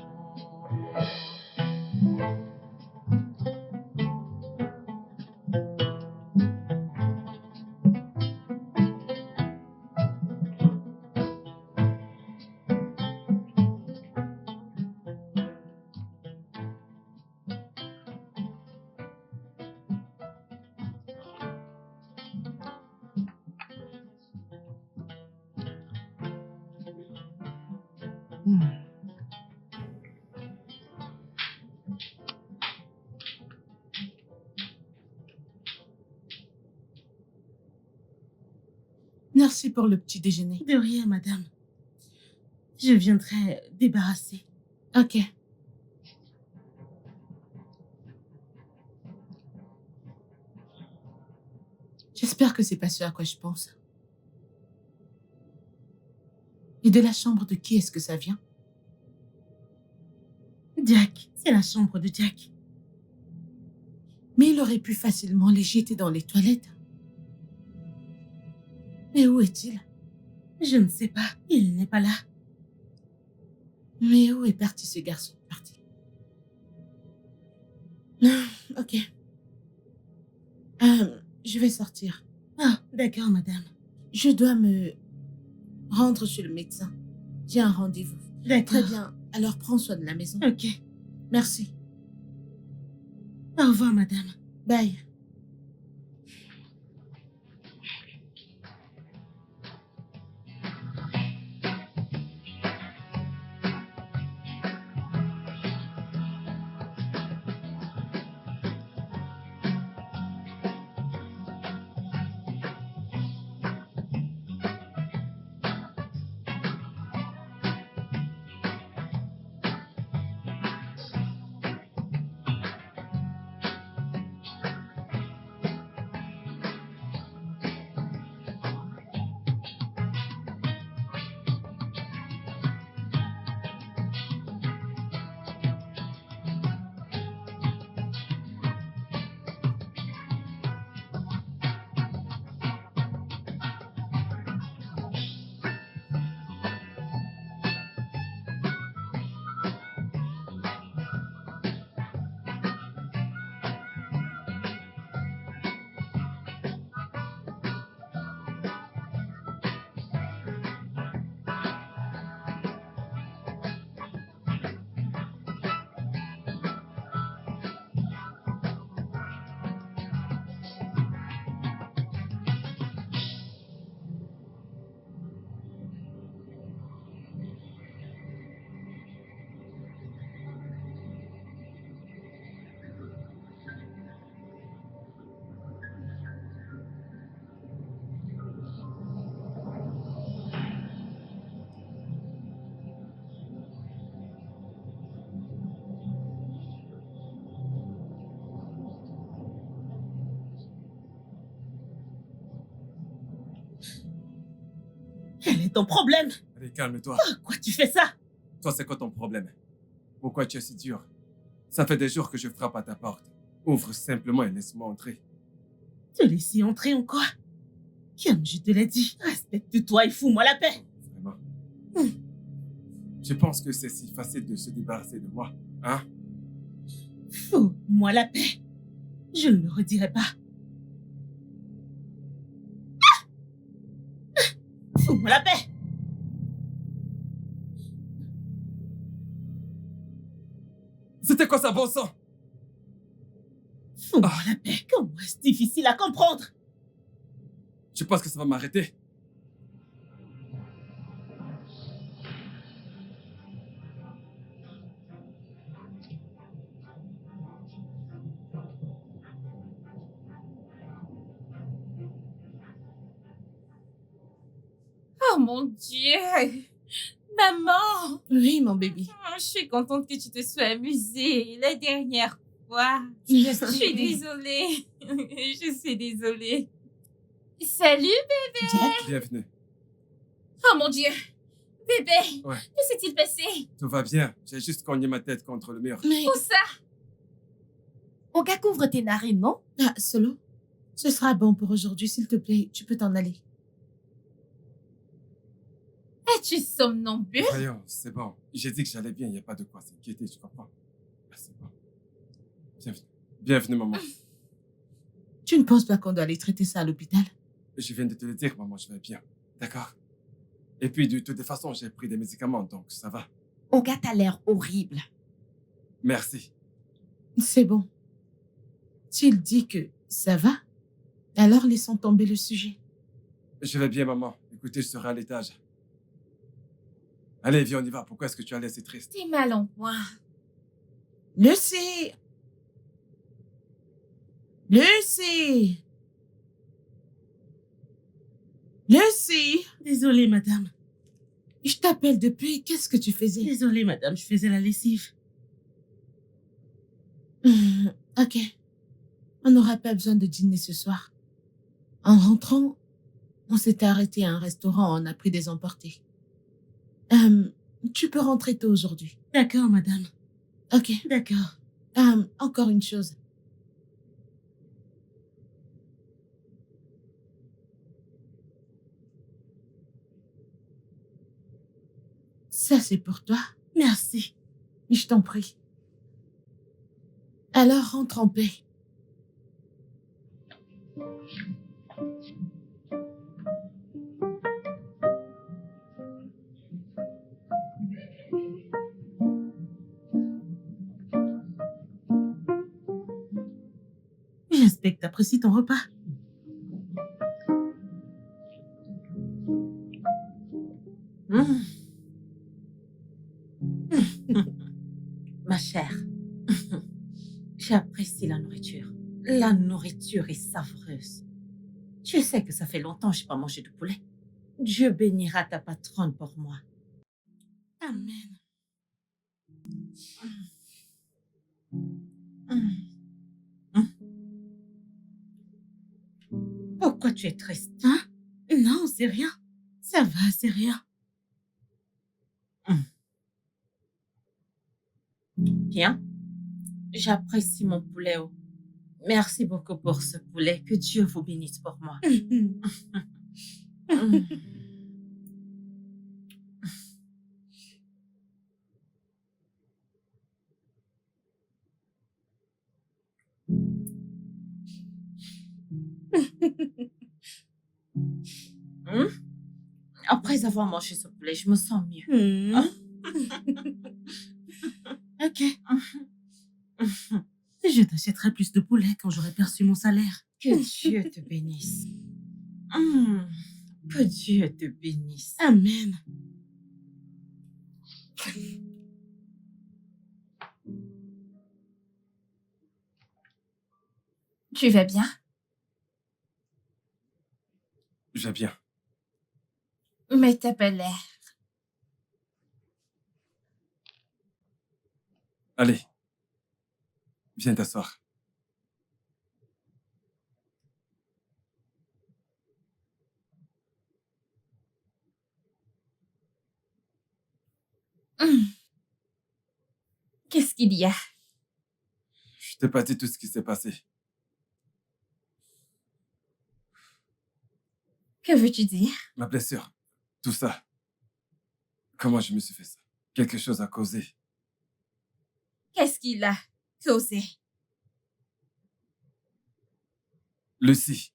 Speaker 6: Merci pour le petit déjeuner.
Speaker 1: De rien, madame. Je viendrai débarrasser.
Speaker 6: Ok. J'espère que c'est pas ce à quoi je pense. Et de la chambre de qui est-ce que ça vient?
Speaker 1: Jack, c'est la chambre de Jack.
Speaker 6: Mais il aurait pu facilement les jeter dans les toilettes. Mais où est-il?
Speaker 1: Je ne sais pas, il n'est pas là.
Speaker 6: Mais où est parti ce garçon? Parti. Ok. Je vais sortir.
Speaker 1: Ah, d'accord, madame.
Speaker 6: Je dois me rendre chez le médecin. J'ai un rendez-vous.
Speaker 1: D'accord.
Speaker 6: Très bien. Alors prends soin de la maison.
Speaker 1: Ok.
Speaker 6: Merci.
Speaker 1: Au revoir, madame.
Speaker 6: Bye.
Speaker 1: ton problème?
Speaker 5: Allez, calme-toi.
Speaker 1: Pourquoi tu fais ça?
Speaker 5: Toi, c'est quoi ton problème? Pourquoi tu es si dur? Ça fait des jours que je frappe à ta porte. Ouvre simplement et laisse-moi entrer.
Speaker 1: Te laisser entrer en quoi? Comme je te l'ai dit, respecte-toi et fous-moi la paix.
Speaker 5: Vraiment. Tu penses que c'est si facile de se débarrasser de moi, hein?
Speaker 1: Fous-moi la paix. Je ne le redirai pas. Fous-moi la paix.
Speaker 5: C'était quoi ça, bon sang?
Speaker 1: Fous-moi la paix. Comment est-ce difficile à comprendre?
Speaker 5: Tu penses que ça va m'arrêter?
Speaker 4: Oh mon Dieu! Maman!
Speaker 6: Oui, mon bébé.
Speaker 4: Je suis contente que tu te sois amusée la dernière fois.
Speaker 6: Je
Speaker 4: Je suis désolée. Je suis désolée. Salut!
Speaker 6: Jack,
Speaker 5: Bienvenue.
Speaker 4: Oh mon Dieu! Bébé!
Speaker 5: Ouais.
Speaker 4: Que s'est-il passé?
Speaker 5: Tout va bien. J'ai juste cogné ma tête contre le mur.
Speaker 6: mais...
Speaker 4: Où ça?
Speaker 6: Olga, couvre tes narines, non?
Speaker 2: Ah, Solo, ce sera bon pour aujourd'hui, s'il te plaît. Tu peux t'en aller.
Speaker 4: Es-tu somnambule?
Speaker 5: Voyons, c'est bon. J'ai dit que j'allais bien. Il n'y a pas de quoi s'inquiéter, tu comprends? Ah, c'est bon. Bienvenue. Bienvenue, maman.
Speaker 2: Tu ne penses pas qu'on doit aller traiter ça à l'hôpital?
Speaker 5: Je viens de te le dire, maman, je vais bien. D'accord? Et puis, de toute façon, j'ai pris des médicaments, donc ça va.
Speaker 6: Olga, t'as l'air horrible.
Speaker 5: Merci.
Speaker 2: C'est bon. S'il dit que ça va, alors laissons tomber le sujet.
Speaker 5: Je vais bien, maman. Écoutez, je serai à l'étage. Allez, viens, on y va. Pourquoi est-ce que tu as l'air si triste?
Speaker 4: T'es mal en point.
Speaker 2: Lucie! Lucie! Lucie!
Speaker 1: Désolée, madame.
Speaker 2: Je t'appelle depuis. Qu'est-ce que tu faisais?
Speaker 1: Désolée, madame, je faisais la lessive.
Speaker 2: Ok. On n'aura pas besoin de dîner ce soir. En rentrant, on s'était arrêté à un restaurant, on a pris des emportés. Tu peux rentrer tôt aujourd'hui.
Speaker 1: D'accord, madame.
Speaker 2: Ok.
Speaker 1: D'accord.
Speaker 2: Encore une chose. Ça, c'est pour toi.
Speaker 1: Merci.
Speaker 2: Je t'en prie. Alors, rentre en paix.
Speaker 1: J'espère que t'apprécies ton repas.
Speaker 2: Ma chère, j'apprécie la nourriture. La nourriture est savoureuse. Tu sais que ça fait longtemps que je n'ai pas mangé de poulet. Dieu bénira ta patronne pour moi.
Speaker 1: Amen.
Speaker 2: Pourquoi tu es triste?
Speaker 1: Hein? Non, c'est rien. Ça va, c'est rien.
Speaker 2: Bien. J'apprécie mon poulet. Merci beaucoup pour ce poulet. Que Dieu vous bénisse pour moi. Après avoir mangé ce poulet, je me sens mieux.
Speaker 1: Ok. Je t'achèterai plus de poulet quand j'aurai perçu mon salaire.
Speaker 2: Que Dieu te bénisse. Que Dieu te bénisse.
Speaker 1: Amen.
Speaker 4: Tu vas bien?
Speaker 5: Je vais bien.
Speaker 4: Mais t'as pas l'air.
Speaker 5: Allez. Viens t'asseoir.
Speaker 4: Qu'est-ce qu'il y a?
Speaker 5: Je t'ai pas dit tout ce qui s'est passé.
Speaker 4: Que veux-tu dire?
Speaker 5: Ma blessure, tout ça. Comment je me suis fait ça? Quelque chose a causé.
Speaker 4: Qu'est-ce qu'il a causé?
Speaker 5: Lucie.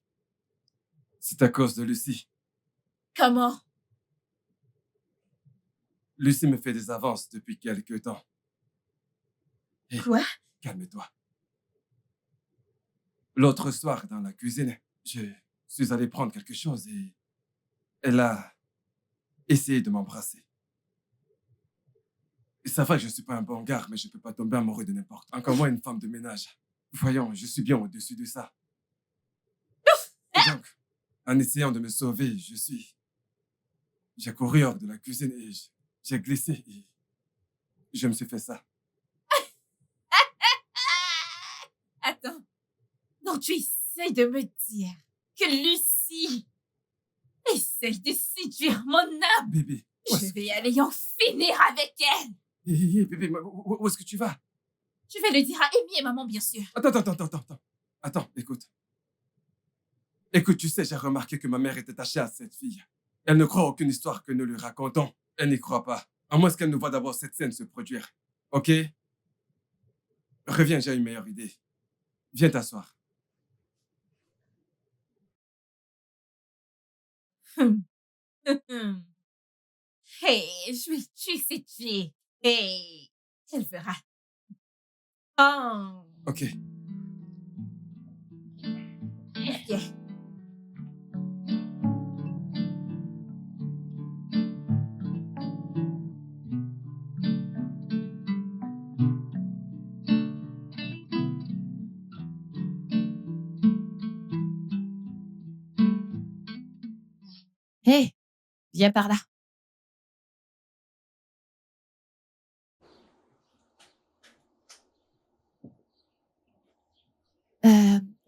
Speaker 5: C'est à cause de Lucie.
Speaker 4: Comment?
Speaker 5: Lucie me fait des avances depuis quelque temps. Et
Speaker 4: Quoi?
Speaker 5: calme-toi. L'autre soir, dans la cuisine, je suis allé prendre quelque chose et elle a essayé de m'embrasser. Et ça va que je ne suis pas un bon gars, mais je ne peux pas tomber amoureux de n'importe. Encore moins une femme de ménage. Voyons, je suis bien au-dessus de ça. Et donc, en essayant de me sauver, j'ai couru hors de la cuisine et j'ai glissé et je me suis fait ça.
Speaker 4: Attends. Donc tu essaies de me dire que Lucie essaie de séduire mon âme.
Speaker 5: Bébé,
Speaker 4: Je vais aller en finir avec elle.
Speaker 5: Bébé, où est-ce que tu vas?
Speaker 4: Je vais le dire à Amy et maman, bien sûr.
Speaker 5: Attends, écoute. Écoute, tu sais, j'ai remarqué que ma mère est attachée à cette fille. Elle ne croit aucune histoire que nous lui racontons. Elle n'y croit pas. À moins qu'elle ne voit d'abord cette scène se produire. Ok? Reviens, j'ai une meilleure idée. Viens t'asseoir.
Speaker 4: Hey, je vais tuer cette fille. Hey, elle verra. Oh.
Speaker 5: Ok.
Speaker 4: Ok.
Speaker 6: Hé, viens par là.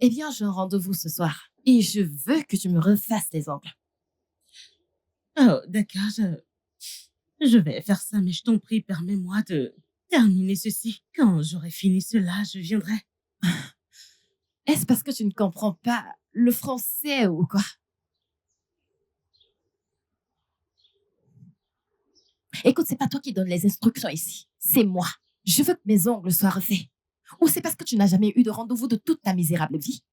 Speaker 6: Eh bien, j'ai un rendez-vous ce soir et je veux que tu me refasses les ongles.
Speaker 1: Oh, d'accord, je vais faire ça, mais je t'en prie, permets-moi de terminer ceci. Quand j'aurai fini cela, je viendrai.
Speaker 6: Est-ce parce que tu ne comprends pas le français ou quoi? Écoute, c'est pas toi qui donne les instructions ici. C'est moi. Je veux que mes ongles soient refaits. Ou c'est parce que tu n'as jamais eu de rendez-vous de toute ta misérable vie?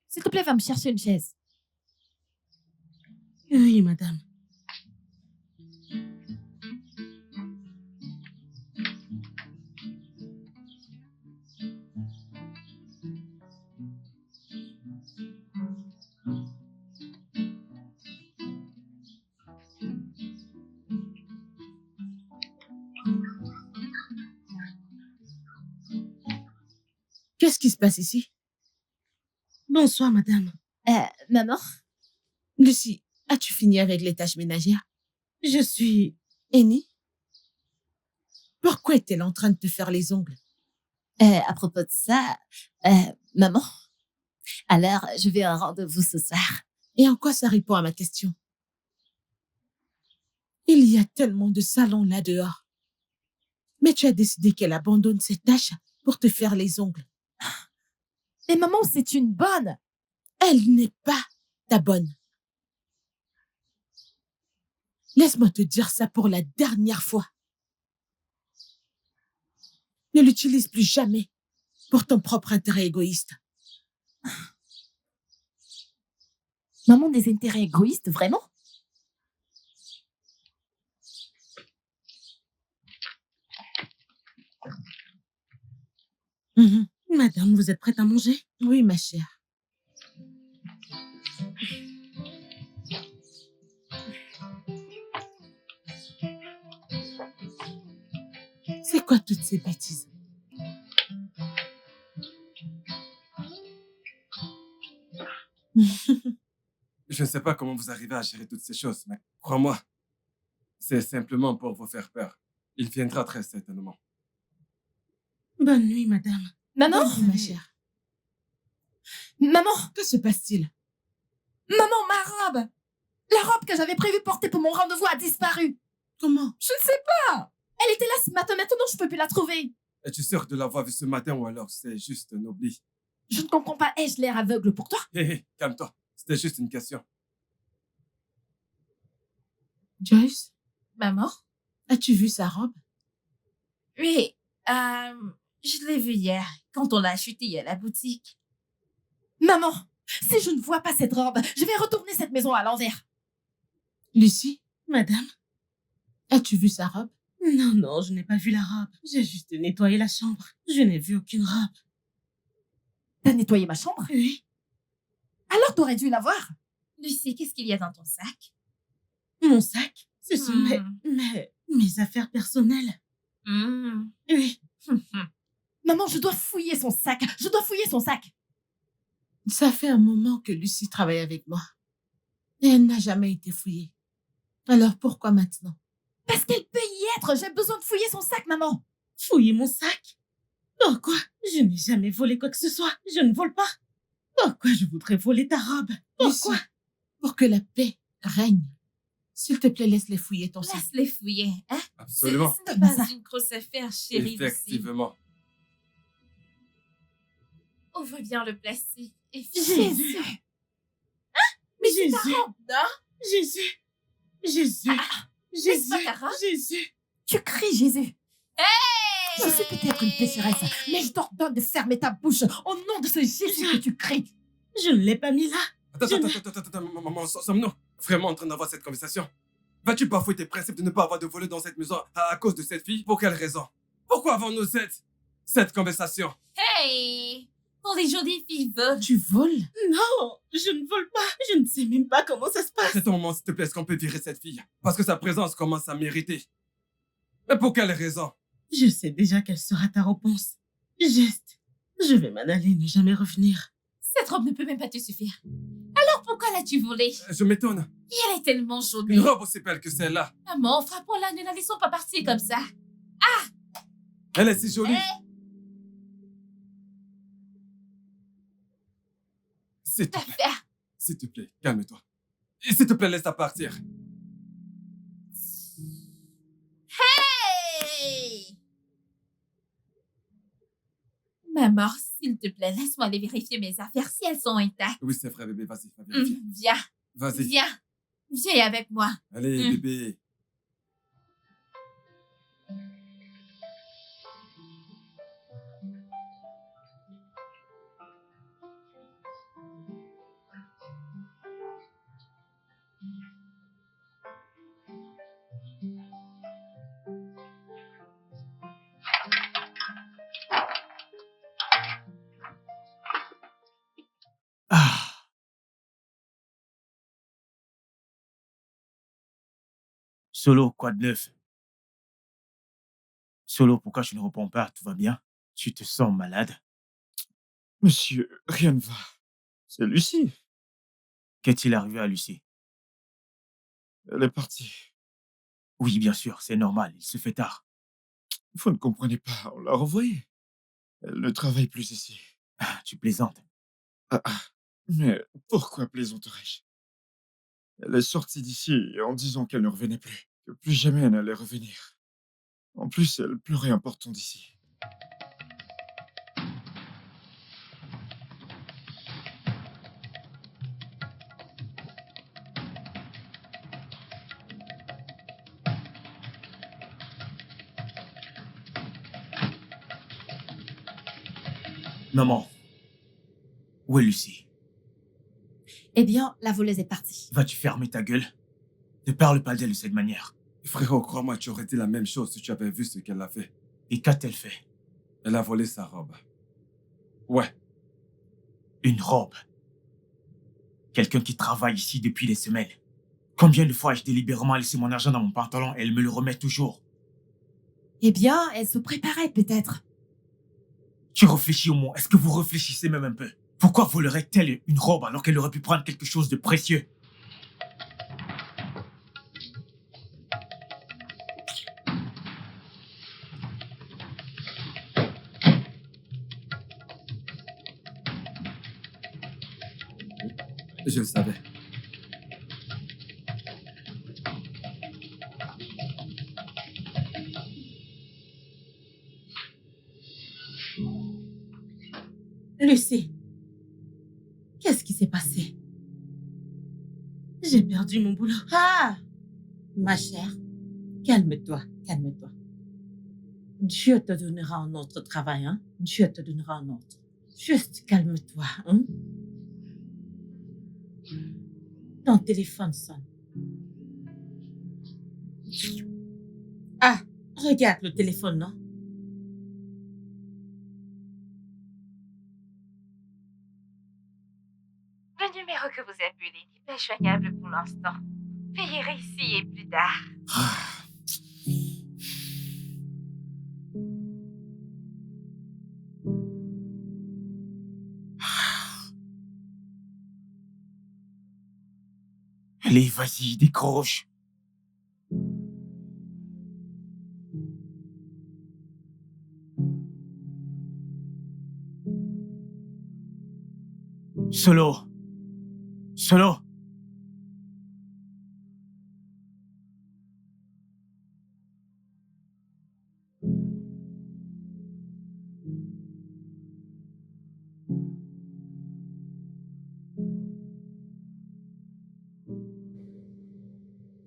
Speaker 6: S'il te plaît, va me chercher une chaise.
Speaker 1: Oui, madame. Qu'est-ce qui se passe ici? Bonsoir, madame.
Speaker 6: Maman?
Speaker 2: Lucie, as-tu fini avec les tâches ménagères?
Speaker 1: Je suis...
Speaker 2: Annie? Pourquoi est-elle en train de te faire les ongles?
Speaker 6: À propos de ça, maman, alors je vais à un rendez-vous ce soir.
Speaker 2: Et en quoi ça répond à ma question? Il y a tellement de salons là dehors. Mais tu as décidé qu'elle abandonne ses tâches pour te faire les ongles.
Speaker 6: Mais maman, c'est une bonne.
Speaker 2: Elle n'est pas ta bonne. Laisse-moi te dire ça pour la dernière fois. Ne l'utilise plus jamais pour ton propre intérêt égoïste.
Speaker 6: Maman, des intérêts égoïstes, vraiment?
Speaker 1: Madame, vous êtes prête à manger?
Speaker 2: Oui, ma chère. C'est quoi toutes ces bêtises?
Speaker 5: Je ne sais pas comment vous arrivez à gérer toutes ces choses, mais crois-moi, c'est simplement pour vous faire peur. Il viendra très certainement.
Speaker 1: Bonne nuit, madame.
Speaker 6: Maman?
Speaker 2: Oui, ma chère.
Speaker 6: Maman!
Speaker 2: Que se passe-t-il?
Speaker 6: Maman, ma robe! La robe que j'avais prévu porter pour mon rendez-vous a disparu.
Speaker 1: Comment?
Speaker 6: Je ne sais pas. Elle était là ce matin, maintenant je ne peux plus la trouver.
Speaker 5: Es-tu sûr de l'avoir vue ce matin ou alors c'est juste un oubli?
Speaker 6: Je ne comprends pas, ai-je l'air aveugle pour toi?
Speaker 5: Hé, hé, calme-toi. C'était juste une question.
Speaker 1: Joyce,
Speaker 4: Maman?
Speaker 1: as-tu vu sa robe?
Speaker 4: Oui, je l'ai vue hier, quand on l'a achetée à la boutique.
Speaker 6: Maman, si je ne vois pas cette robe, je vais retourner cette maison à l'envers.
Speaker 1: Lucie, madame, as-tu vu sa robe? Non, non, je n'ai pas vu la robe. J'ai juste nettoyé la chambre. Je n'ai vu aucune robe.
Speaker 6: T'as nettoyé ma chambre?
Speaker 1: Oui.
Speaker 6: Alors t'aurais dû la voir.
Speaker 4: Lucie, qu'est-ce qu'il y a dans ton sac?
Speaker 1: Mon sac, ce sont
Speaker 4: Hmm.
Speaker 1: mes affaires personnelles. Oui.
Speaker 6: Maman, je dois fouiller son sac. Je dois fouiller son sac.
Speaker 1: Ça fait un moment que Lucie travaille avec moi. Et elle n'a jamais été fouillée. Alors pourquoi maintenant?
Speaker 6: Parce qu'elle peut y être. J'ai besoin de fouiller son sac, maman.
Speaker 1: Fouiller mon sac? Pourquoi? Je n'ai jamais volé quoi que ce soit. Je ne vole pas. Pourquoi je voudrais voler ta robe? Pourquoi?
Speaker 2: Lucie, pour que la paix règne, s'il te plaît, laisse-les fouiller ton sac.
Speaker 4: Laisse-les fouiller, hein?
Speaker 5: Absolument.
Speaker 4: Ce n'est pas une grosse affaire, chérie. Lucie.
Speaker 5: Effectivement.
Speaker 4: Ouvre bien le plastique et
Speaker 1: Jésus.
Speaker 4: Mais c'est ta
Speaker 1: Jésus.
Speaker 4: robe, non?
Speaker 1: Jésus. Jésus.
Speaker 4: n'est-ce pas ta robe?
Speaker 1: Jésus.
Speaker 6: Tu cries Jésus.
Speaker 4: Hey!
Speaker 6: Je suis peut-être une pécheresse, mais je t'ordonne de fermer ta bouche au nom de ce Jésus que tu cries.
Speaker 1: Je ne l'ai pas mis là.
Speaker 5: Attends, maman, sommes-nous vraiment en train d'avoir cette conversation? Vas-tu bafouer tes principes de ne pas avoir de voler dans cette maison à cause de cette fille? Pour quelle raison? Pourquoi avons-nous cette conversation?
Speaker 4: Hey! Pour les jolies filles volent.
Speaker 2: Tu voles?
Speaker 1: Non, je ne vole pas. Je ne sais même pas comment ça se passe.
Speaker 5: C'est ton moment, s'il te plaît, est-ce qu'on peut virer cette fille? Parce que sa présence commence à m'irriter. Mais pour quelle raison?
Speaker 1: Je sais déjà quelle sera ta réponse. Juste, je vais m'en aller, ne jamais revenir.
Speaker 4: Cette robe ne peut même pas te suffire. Alors pourquoi l'as-tu volée?
Speaker 5: Je m'étonne.
Speaker 4: Et elle est tellement jolie.
Speaker 5: Une robe aussi belle que celle-là.
Speaker 4: Maman, frappons-la, ne la laissons pas partir comme ça.
Speaker 5: Elle est si jolie. S'il te plaît, calme-toi. Et s'il te plaît, laisse-la partir.
Speaker 4: Hey! Maman, s'il te plaît, laisse-moi aller vérifier mes affaires si elles sont intactes.
Speaker 5: Oui, c'est vrai, bébé, vas-y, va vérifier.
Speaker 4: Viens,
Speaker 5: Vas-y.
Speaker 4: viens avec moi.
Speaker 5: Allez, bébé.
Speaker 7: Ah, Solo, quoi de neuf? Solo, pourquoi tu ne réponds pas? Tout va bien? Tu te sens malade?
Speaker 3: Monsieur, rien ne va. C'est Lucie.
Speaker 7: Qu'est-il arrivé à Lucie?
Speaker 3: Elle est partie.
Speaker 7: Oui, bien sûr, c'est normal, il se fait tard.
Speaker 3: Vous ne comprenez pas, on l'a renvoyée. Elle ne travaille plus ici.
Speaker 7: Ah, tu plaisantes.
Speaker 3: Mais pourquoi plaisanterais-je? Elle est sortie d'ici en disant qu'elle ne revenait plus, que plus jamais elle n'allait revenir. En plus, elle pleurait en partant d'ici.
Speaker 7: Maman, où est Lucie?
Speaker 6: Eh bien, la voleuse est partie.
Speaker 7: Vas-tu fermer ta gueule? Ne parle pas d'elle de cette manière.
Speaker 5: Frérot, crois-moi, tu aurais dit la même chose si tu avais vu ce qu'elle a fait.
Speaker 7: Et qu'a-t-elle fait?
Speaker 5: Elle a volé sa robe. Ouais,
Speaker 7: Une robe. Quelqu'un qui travaille ici depuis des semaines. Combien de fois ai-je délibérément laissé mon argent dans mon pantalon et elle me le remet toujours?
Speaker 6: Eh bien, elle se préparait peut-être.
Speaker 7: Tu réfléchis au moins. Est-ce que vous réfléchissez même un peu? Pourquoi volerait-elle une robe alors qu'elle aurait pu prendre quelque chose de précieux?
Speaker 5: je le savais.
Speaker 2: Lucie, qu'est-ce qui s'est passé?
Speaker 1: J'ai perdu mon boulot.
Speaker 2: Ah, ma chère, calme-toi, calme-toi. Dieu te donnera un autre travail, hein? Dieu te donnera un autre. Juste calme-toi, hein? Ton téléphone sonne. Ah, regarde le téléphone, non?
Speaker 4: Le numéro que vous appelez n'est pas joignable pour l'instant. Veuillez réessayer plus tard.
Speaker 7: Allez, vas-y, décroche. Solo. Solo.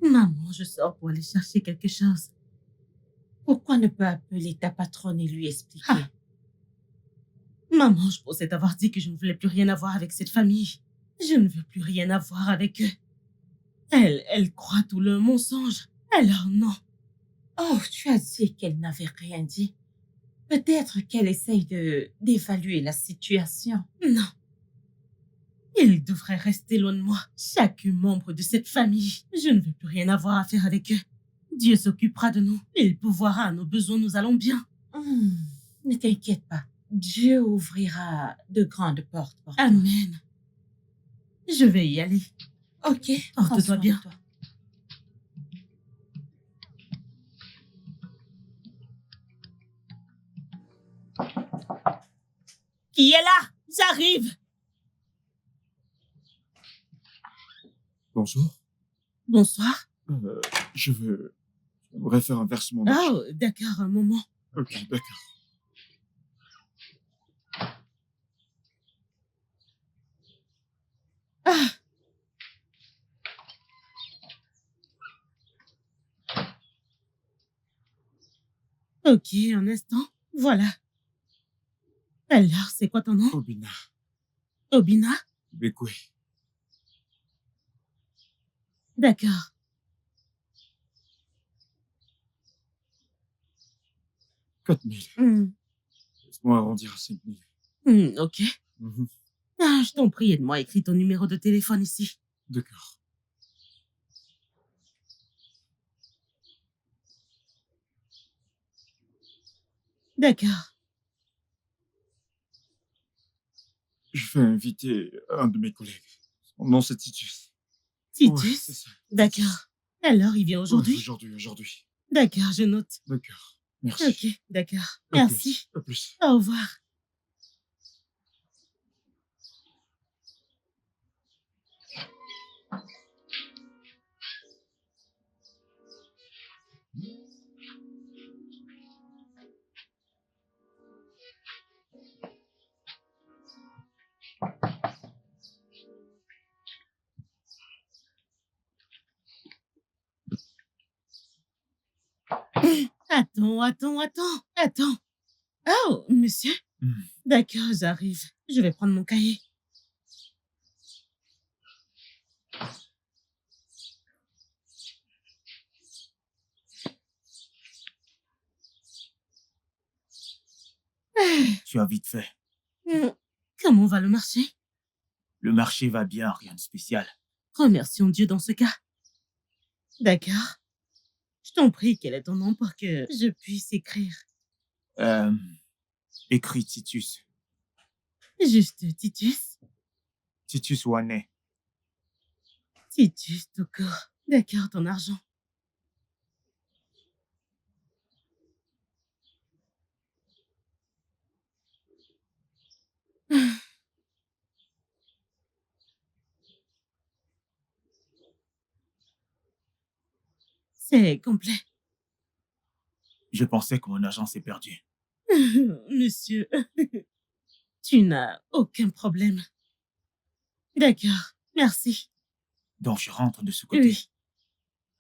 Speaker 1: Maman, je sors pour aller chercher quelque chose.
Speaker 2: Pourquoi ne pas appeler ta patronne et lui expliquer?
Speaker 1: Ah. Maman, je pensais t'avoir dit que je ne voulais plus rien avoir avec cette famille. Je ne veux plus rien avoir avec eux. Elle croit tout le mensonge. Alors non.
Speaker 2: Oh, tu as dit qu'elle n'avait rien dit. Peut-être qu'elle essaye d'évaluer la situation.
Speaker 1: Non. Ils devraient rester loin de moi. Chaque membre de cette famille. Je ne veux plus rien avoir à faire avec eux. Dieu s'occupera de nous. Il pourvoira à nos besoins, nous allons bien.
Speaker 2: Ne t'inquiète pas. Dieu ouvrira de grandes portes pour toi.
Speaker 1: Amen. Je vais y aller.
Speaker 2: Ok,
Speaker 1: Porte-toi
Speaker 2: prends soin de
Speaker 1: bien.
Speaker 2: toi.
Speaker 1: Qui est là? J'arrive.
Speaker 3: Bonjour.
Speaker 1: Bonsoir.
Speaker 3: J'aimerais faire un versement d'argent.
Speaker 1: Oh, d'accord, un moment.
Speaker 3: Ok, d'accord.
Speaker 1: Ah. Ok, un instant. Voilà. Alors, c'est quoi ton nom?
Speaker 3: Obina.
Speaker 1: Obina?
Speaker 3: Bekwe.
Speaker 1: D'accord.
Speaker 3: $4 000. Laisse-moi arrondir à 5 000.
Speaker 1: Ok.
Speaker 3: Mhm.
Speaker 1: Ah, je t'en prie, aide-moi à écrire ton numéro de téléphone ici.
Speaker 3: D'accord.
Speaker 1: D'accord.
Speaker 3: Je vais inviter un de mes collègues. Son nom, c'est Titus.
Speaker 1: Titus?
Speaker 3: Ouais, c'est ça.
Speaker 1: D'accord. Alors, il vient aujourd'hui?
Speaker 3: Ouais, aujourd'hui.
Speaker 1: D'accord, je note.
Speaker 3: D'accord. Merci.
Speaker 1: Ok, d'accord.
Speaker 3: À
Speaker 1: Merci.
Speaker 3: plus. À plus.
Speaker 1: Au revoir. Attends. Oh, monsieur? D'accord, j'arrive. Je vais prendre mon cahier.
Speaker 7: Tu as vite fait.
Speaker 1: Comment va le marché?
Speaker 7: Le marché va bien, rien de spécial.
Speaker 1: Remercions Dieu dans ce cas. D'accord. Je t'en prie, quel est ton nom pour que je puisse écrire?
Speaker 7: Écris Titus.
Speaker 1: Juste Titus?
Speaker 7: Titus Wanet.
Speaker 1: Titus tout court. D'accord, ton argent. C'est complet.
Speaker 7: Je pensais que mon argent s'est perdu.
Speaker 1: Monsieur, Tu n'as aucun problème. D'accord, merci.
Speaker 7: Donc, je rentre de ce côté.
Speaker 1: Oui,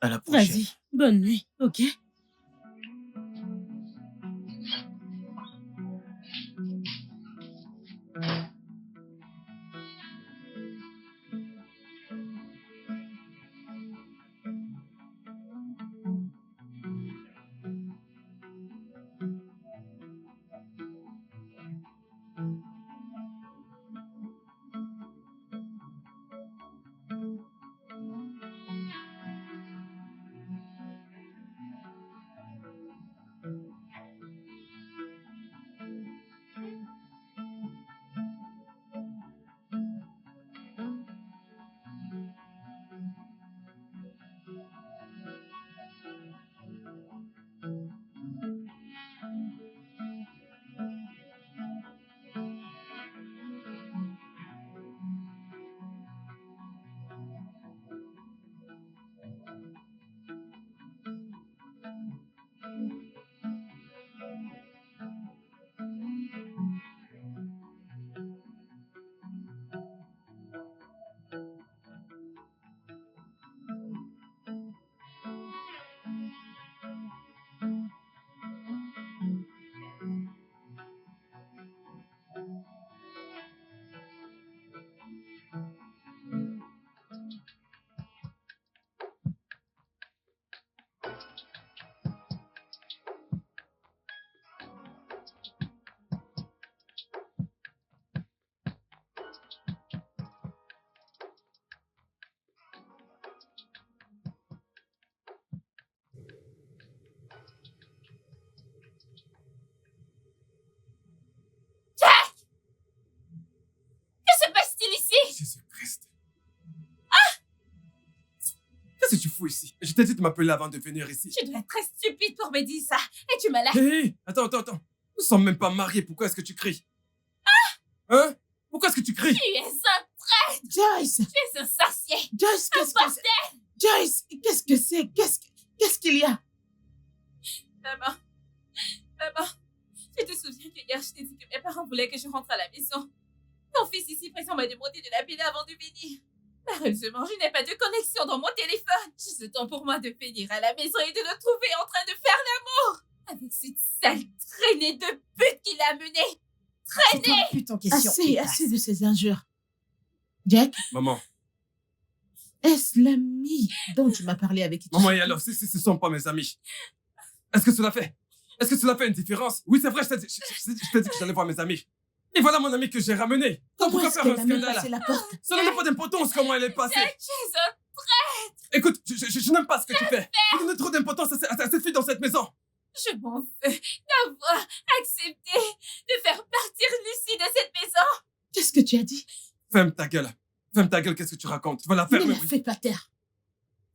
Speaker 7: À la prochaine.
Speaker 1: vas-y, bonne nuit, ok?
Speaker 4: Que se passe-t-il ici?
Speaker 5: Jésus-Christ. Qu'est-ce que tu fous ici? Je t'ai dit de m'appeler avant de venir ici.
Speaker 4: Tu dois être très stupide pour me dire ça. Et tu m'as lâché.
Speaker 5: Hé, attends. Nous sommes même pas mariés. Pourquoi est-ce que tu cries? Hein? Pourquoi est-ce que tu cries?
Speaker 4: Tu es un,
Speaker 1: Joyce!
Speaker 4: tu es un sorcier.
Speaker 1: Joyce, qu'est-ce que c'est? Joyce, qu'est-ce que c'est? Qu'est-ce qu'il y a?
Speaker 4: Maman, tu te souviens que hier je t'ai dit que mes parents voulaient que je rentre à la maison. Ton fils ici présent m'a demandé de l'appeler avant de venir. Malheureusement, je n'ai pas de connexion dans mon téléphone. Juste le temps pour moi de venir à la maison et de le trouver en train de faire l'amour avec cette sale traînée de pute qu'il a menée. Traînée!
Speaker 6: Pute en question.
Speaker 1: Assez de ces injures. Jack,
Speaker 5: Maman,
Speaker 1: est-ce l'ami dont tu m'as parlé avec qui tu
Speaker 5: maman, et alors, si ce sont pas mes amis, est-ce que cela fait une différence? Oui, c'est vrai, je t'ai dit que j'allais voir mes amis. Et voilà mon ami que j'ai ramené.
Speaker 1: Comment
Speaker 5: Pourquoi
Speaker 1: est-ce
Speaker 5: faire
Speaker 1: qu'elle
Speaker 5: un
Speaker 1: a même
Speaker 5: scandale?
Speaker 1: passé la porte?
Speaker 5: Ça n'a pas d'importance comment elle est passée.
Speaker 4: Jack, tu es un...
Speaker 5: Écoute, je n'aime pas ce que tu fais. Vous donnez trop d'importance à cette fille dans cette maison.
Speaker 4: Je m'en veux d'avoir accepté de faire partir Lucie de cette maison.
Speaker 1: Qu'est-ce que tu as dit?
Speaker 5: Ferme ta gueule. Ferme ta gueule, qu'est-ce que tu racontes? Tu vas la
Speaker 1: Ne
Speaker 5: fermer,
Speaker 1: la
Speaker 5: oui.
Speaker 1: fais pas taire.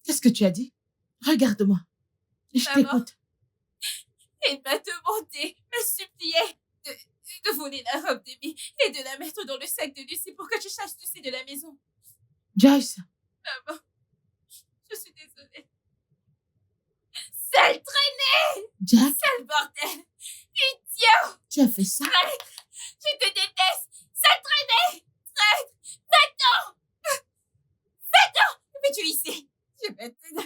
Speaker 1: Qu'est-ce que tu as dit? Regarde-moi. Je
Speaker 4: Maman.
Speaker 1: t'écoute.
Speaker 4: Il m'a demandé, me supplié de voler la robe d'Emmy et de la mettre dans le sac de Lucie pour que je chasse Lucie de la maison.
Speaker 1: Joyce,
Speaker 4: Maman, je suis désolée. Sale traînée,
Speaker 1: Jack,
Speaker 4: sale bordel, idiot,
Speaker 1: tu as fait ça?
Speaker 4: je te déteste, sale traînée, traître, va-t'en, mets-tu ici, je vais te...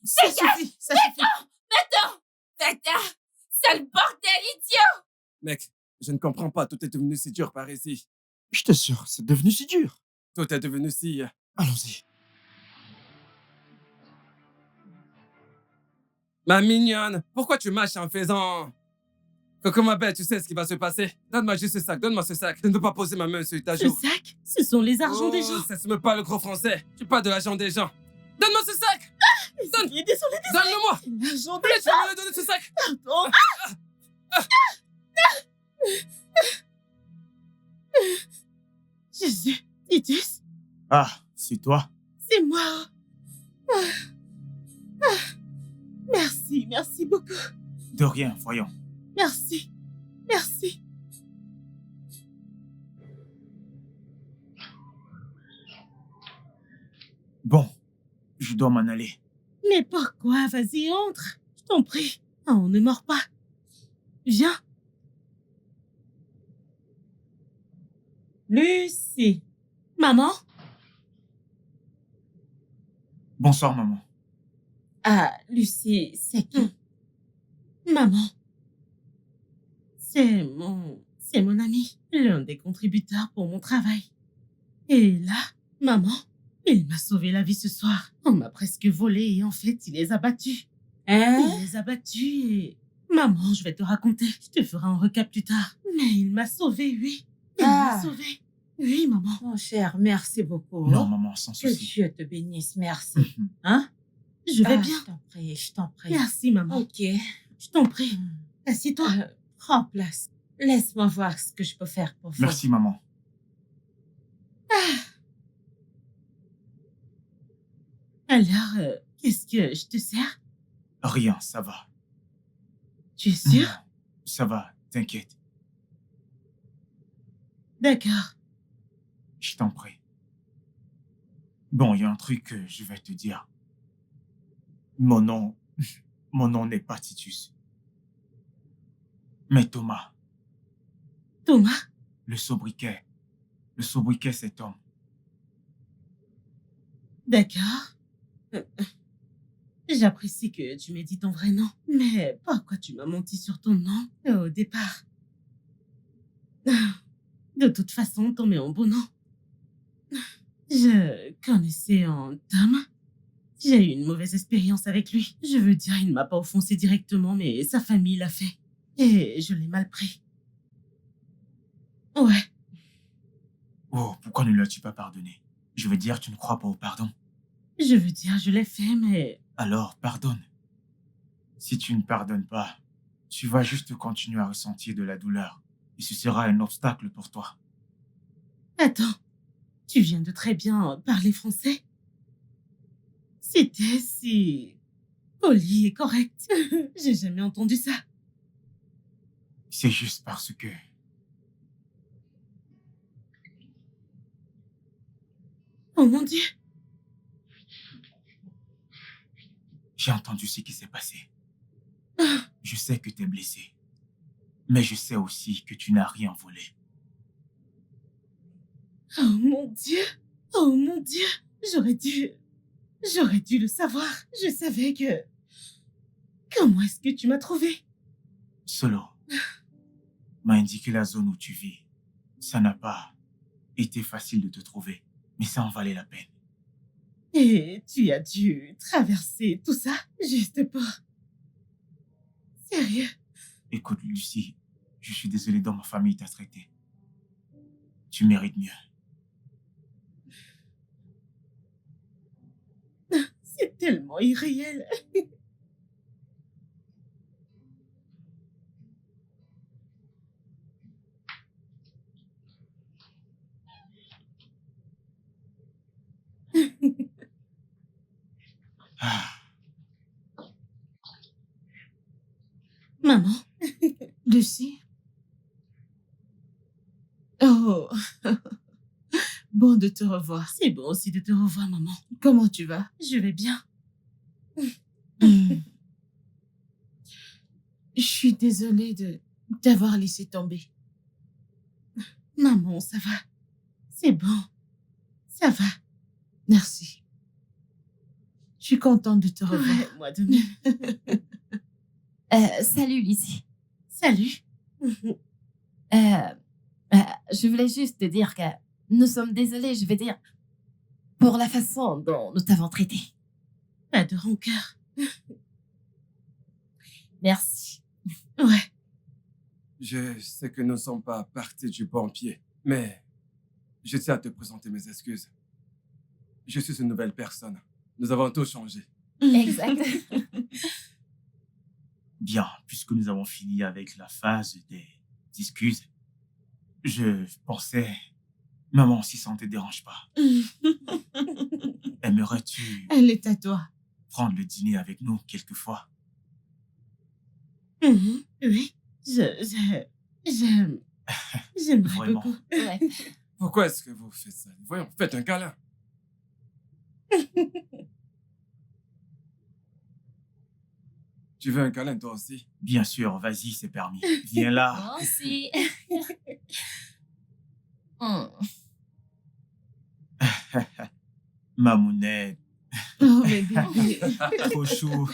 Speaker 1: Ça suffit, ça suffit.
Speaker 4: Va-t'en, sale bordel, idiot.
Speaker 5: Mec, je ne comprends pas. Tout est devenu si dur par ici.
Speaker 3: Je t'assure, c'est devenu si dur.
Speaker 5: Tout est devenu si...
Speaker 3: Allons-y.
Speaker 5: Ma mignonne, pourquoi tu mâches en faisant... Coco, ma belle, tu sais ce qui va se passer? Donne-moi juste ce sac, donne-moi ce sac. Je ne peux pas poser ma main sur ta
Speaker 1: Ce
Speaker 5: joue.
Speaker 1: sac, ce sont les argents des gens.
Speaker 5: Ça se me parle le gros français. Tu parles de l'argent des gens. Donne-moi ce sac.
Speaker 1: Désolé.
Speaker 5: Donne-le-moi.
Speaker 1: L'argent
Speaker 5: Allez,
Speaker 1: des
Speaker 5: tu vas me donner ce sac.
Speaker 1: pardon. Jésus, Titus,
Speaker 7: Ah, c'est toi?
Speaker 1: c'est moi. Merci beaucoup.
Speaker 7: De rien, voyons.
Speaker 1: Merci.
Speaker 7: Bon, je dois m'en aller.
Speaker 1: Mais pourquoi? Vas-y, entre. Je t'en prie. On ne mord pas. Viens.
Speaker 2: Lucie.
Speaker 1: Maman?
Speaker 7: Bonsoir, maman.
Speaker 2: Ah, Lucie, c'est qui?
Speaker 1: Maman. C'est mon ami, l'un des contributeurs pour mon travail. Et là, maman, il m'a sauvé la vie ce soir. On m'a presque volé et en fait, il les a battus.
Speaker 2: Hein?
Speaker 1: Il les a battus et... Maman, je vais te raconter. Je te ferai un recap plus tard. Mais il m'a sauvé, oui. Il m'a
Speaker 2: Ah.
Speaker 1: sauvé. Oui, maman.
Speaker 2: Mon cher, merci beaucoup.
Speaker 7: Non, maman, sans
Speaker 2: Que
Speaker 7: souci.
Speaker 2: Dieu te bénisse, merci.
Speaker 7: Mhm.
Speaker 2: Hein?
Speaker 1: Je vais
Speaker 2: Ah,
Speaker 1: bien.
Speaker 2: Je t'en prie, je t'en prie.
Speaker 1: Merci, maman.
Speaker 2: Ok.
Speaker 1: Je t'en prie. Assieds-toi.
Speaker 2: Prends place. Laisse-moi voir ce que je peux faire pour vous.
Speaker 7: Merci, maman.
Speaker 1: Alors, qu'est-ce que je te sers?
Speaker 7: Rien, ça va.
Speaker 1: Tu es sûr?
Speaker 7: Non, ça va, t'inquiète.
Speaker 1: D'accord.
Speaker 7: Je t'en prie. Bon, il y a un truc que je vais te dire. Mon nom n'est pas Titus. Mais Thomas,
Speaker 1: Thomas?
Speaker 7: le sobriquet. Le sobriquet, c'est Tom.
Speaker 1: D'accord. J'apprécie que tu m'aies dit ton vrai nom. Mais pourquoi tu m'as menti sur ton nom au départ? De toute façon, Tom est un beau nom. Je connaissais un Tom. J'ai eu une mauvaise expérience avec lui. Je veux dire, il ne m'a pas offensé directement, mais sa famille l'a fait. Et je l'ai mal pris. Ouais.
Speaker 7: Oh, pourquoi ne l'as-tu pas pardonné? Je veux dire, tu ne crois pas au pardon.
Speaker 1: Je veux dire, je l'ai fait, mais...
Speaker 7: Alors, pardonne. Si tu ne pardonnes pas, tu vas juste continuer à ressentir de la douleur. Et ce sera un obstacle pour toi.
Speaker 1: Attends, tu viens de très bien parler français. C'était si poli et correct. J'ai jamais entendu ça.
Speaker 7: C'est juste parce que...
Speaker 1: Oh mon Dieu.
Speaker 7: J'ai entendu ce qui s'est passé. Je sais que tu es blessé. Mais je sais aussi que tu n'as rien volé.
Speaker 1: Oh mon Dieu. Oh mon Dieu. J'aurais dû le savoir. Je savais que... Comment est-ce que tu m'as trouvé?
Speaker 7: Solo m'a indiqué la zone où tu vis. Ça n'a pas été facile de te trouver, mais ça en valait la peine.
Speaker 1: Et tu as dû traverser tout ça juste pour... Sérieux?
Speaker 7: Écoute, Lucie, je suis désolé dans ma famille t'a traité. Tu mérites mieux.
Speaker 1: C'est tellement irréel.
Speaker 7: Ah,
Speaker 1: Maman,
Speaker 2: Lucie? Oh, bon de te revoir.
Speaker 1: c'est bon aussi de te revoir, maman.
Speaker 2: Comment tu vas?
Speaker 1: Je vais bien.
Speaker 2: Je suis désolée de t'avoir laissé tomber.
Speaker 1: Maman, ça va. C'est bon. Ça va.
Speaker 2: Merci. Je suis contente de te revoir.
Speaker 1: Ouais, moi de même.
Speaker 6: Salut, Lucie.
Speaker 1: Salut.
Speaker 6: Je voulais juste te dire que nous sommes désolés, je veux dire, pour la façon dont nous t'avons traité.
Speaker 1: Pas de rancœur.
Speaker 6: Merci.
Speaker 1: Ouais.
Speaker 5: Je sais que nous ne sommes pas partis du bon pied, mais je tiens à te présenter mes excuses. Je suis une nouvelle personne. Nous avons tout changé.
Speaker 6: Exact.
Speaker 7: bien, puisque nous avons fini avec la phase des excuses, je pensais... Maman, si ça ne te dérange pas, aimerais-tu
Speaker 2: Elle est à toi.
Speaker 7: prendre le dîner avec nous quelquefois?
Speaker 1: Oui. J'aimerais
Speaker 7: Vraiment.
Speaker 1: beaucoup.
Speaker 6: Ouais.
Speaker 5: Pourquoi est-ce que vous faites ça? Voyons, faites un câlin. Tu veux un câlin, toi aussi?
Speaker 7: Bien sûr, vas-y, c'est permis. Viens là.
Speaker 6: Moi aussi. Hmm.
Speaker 7: Mamounette,
Speaker 1: Oh, mais bébé.
Speaker 7: trop chou.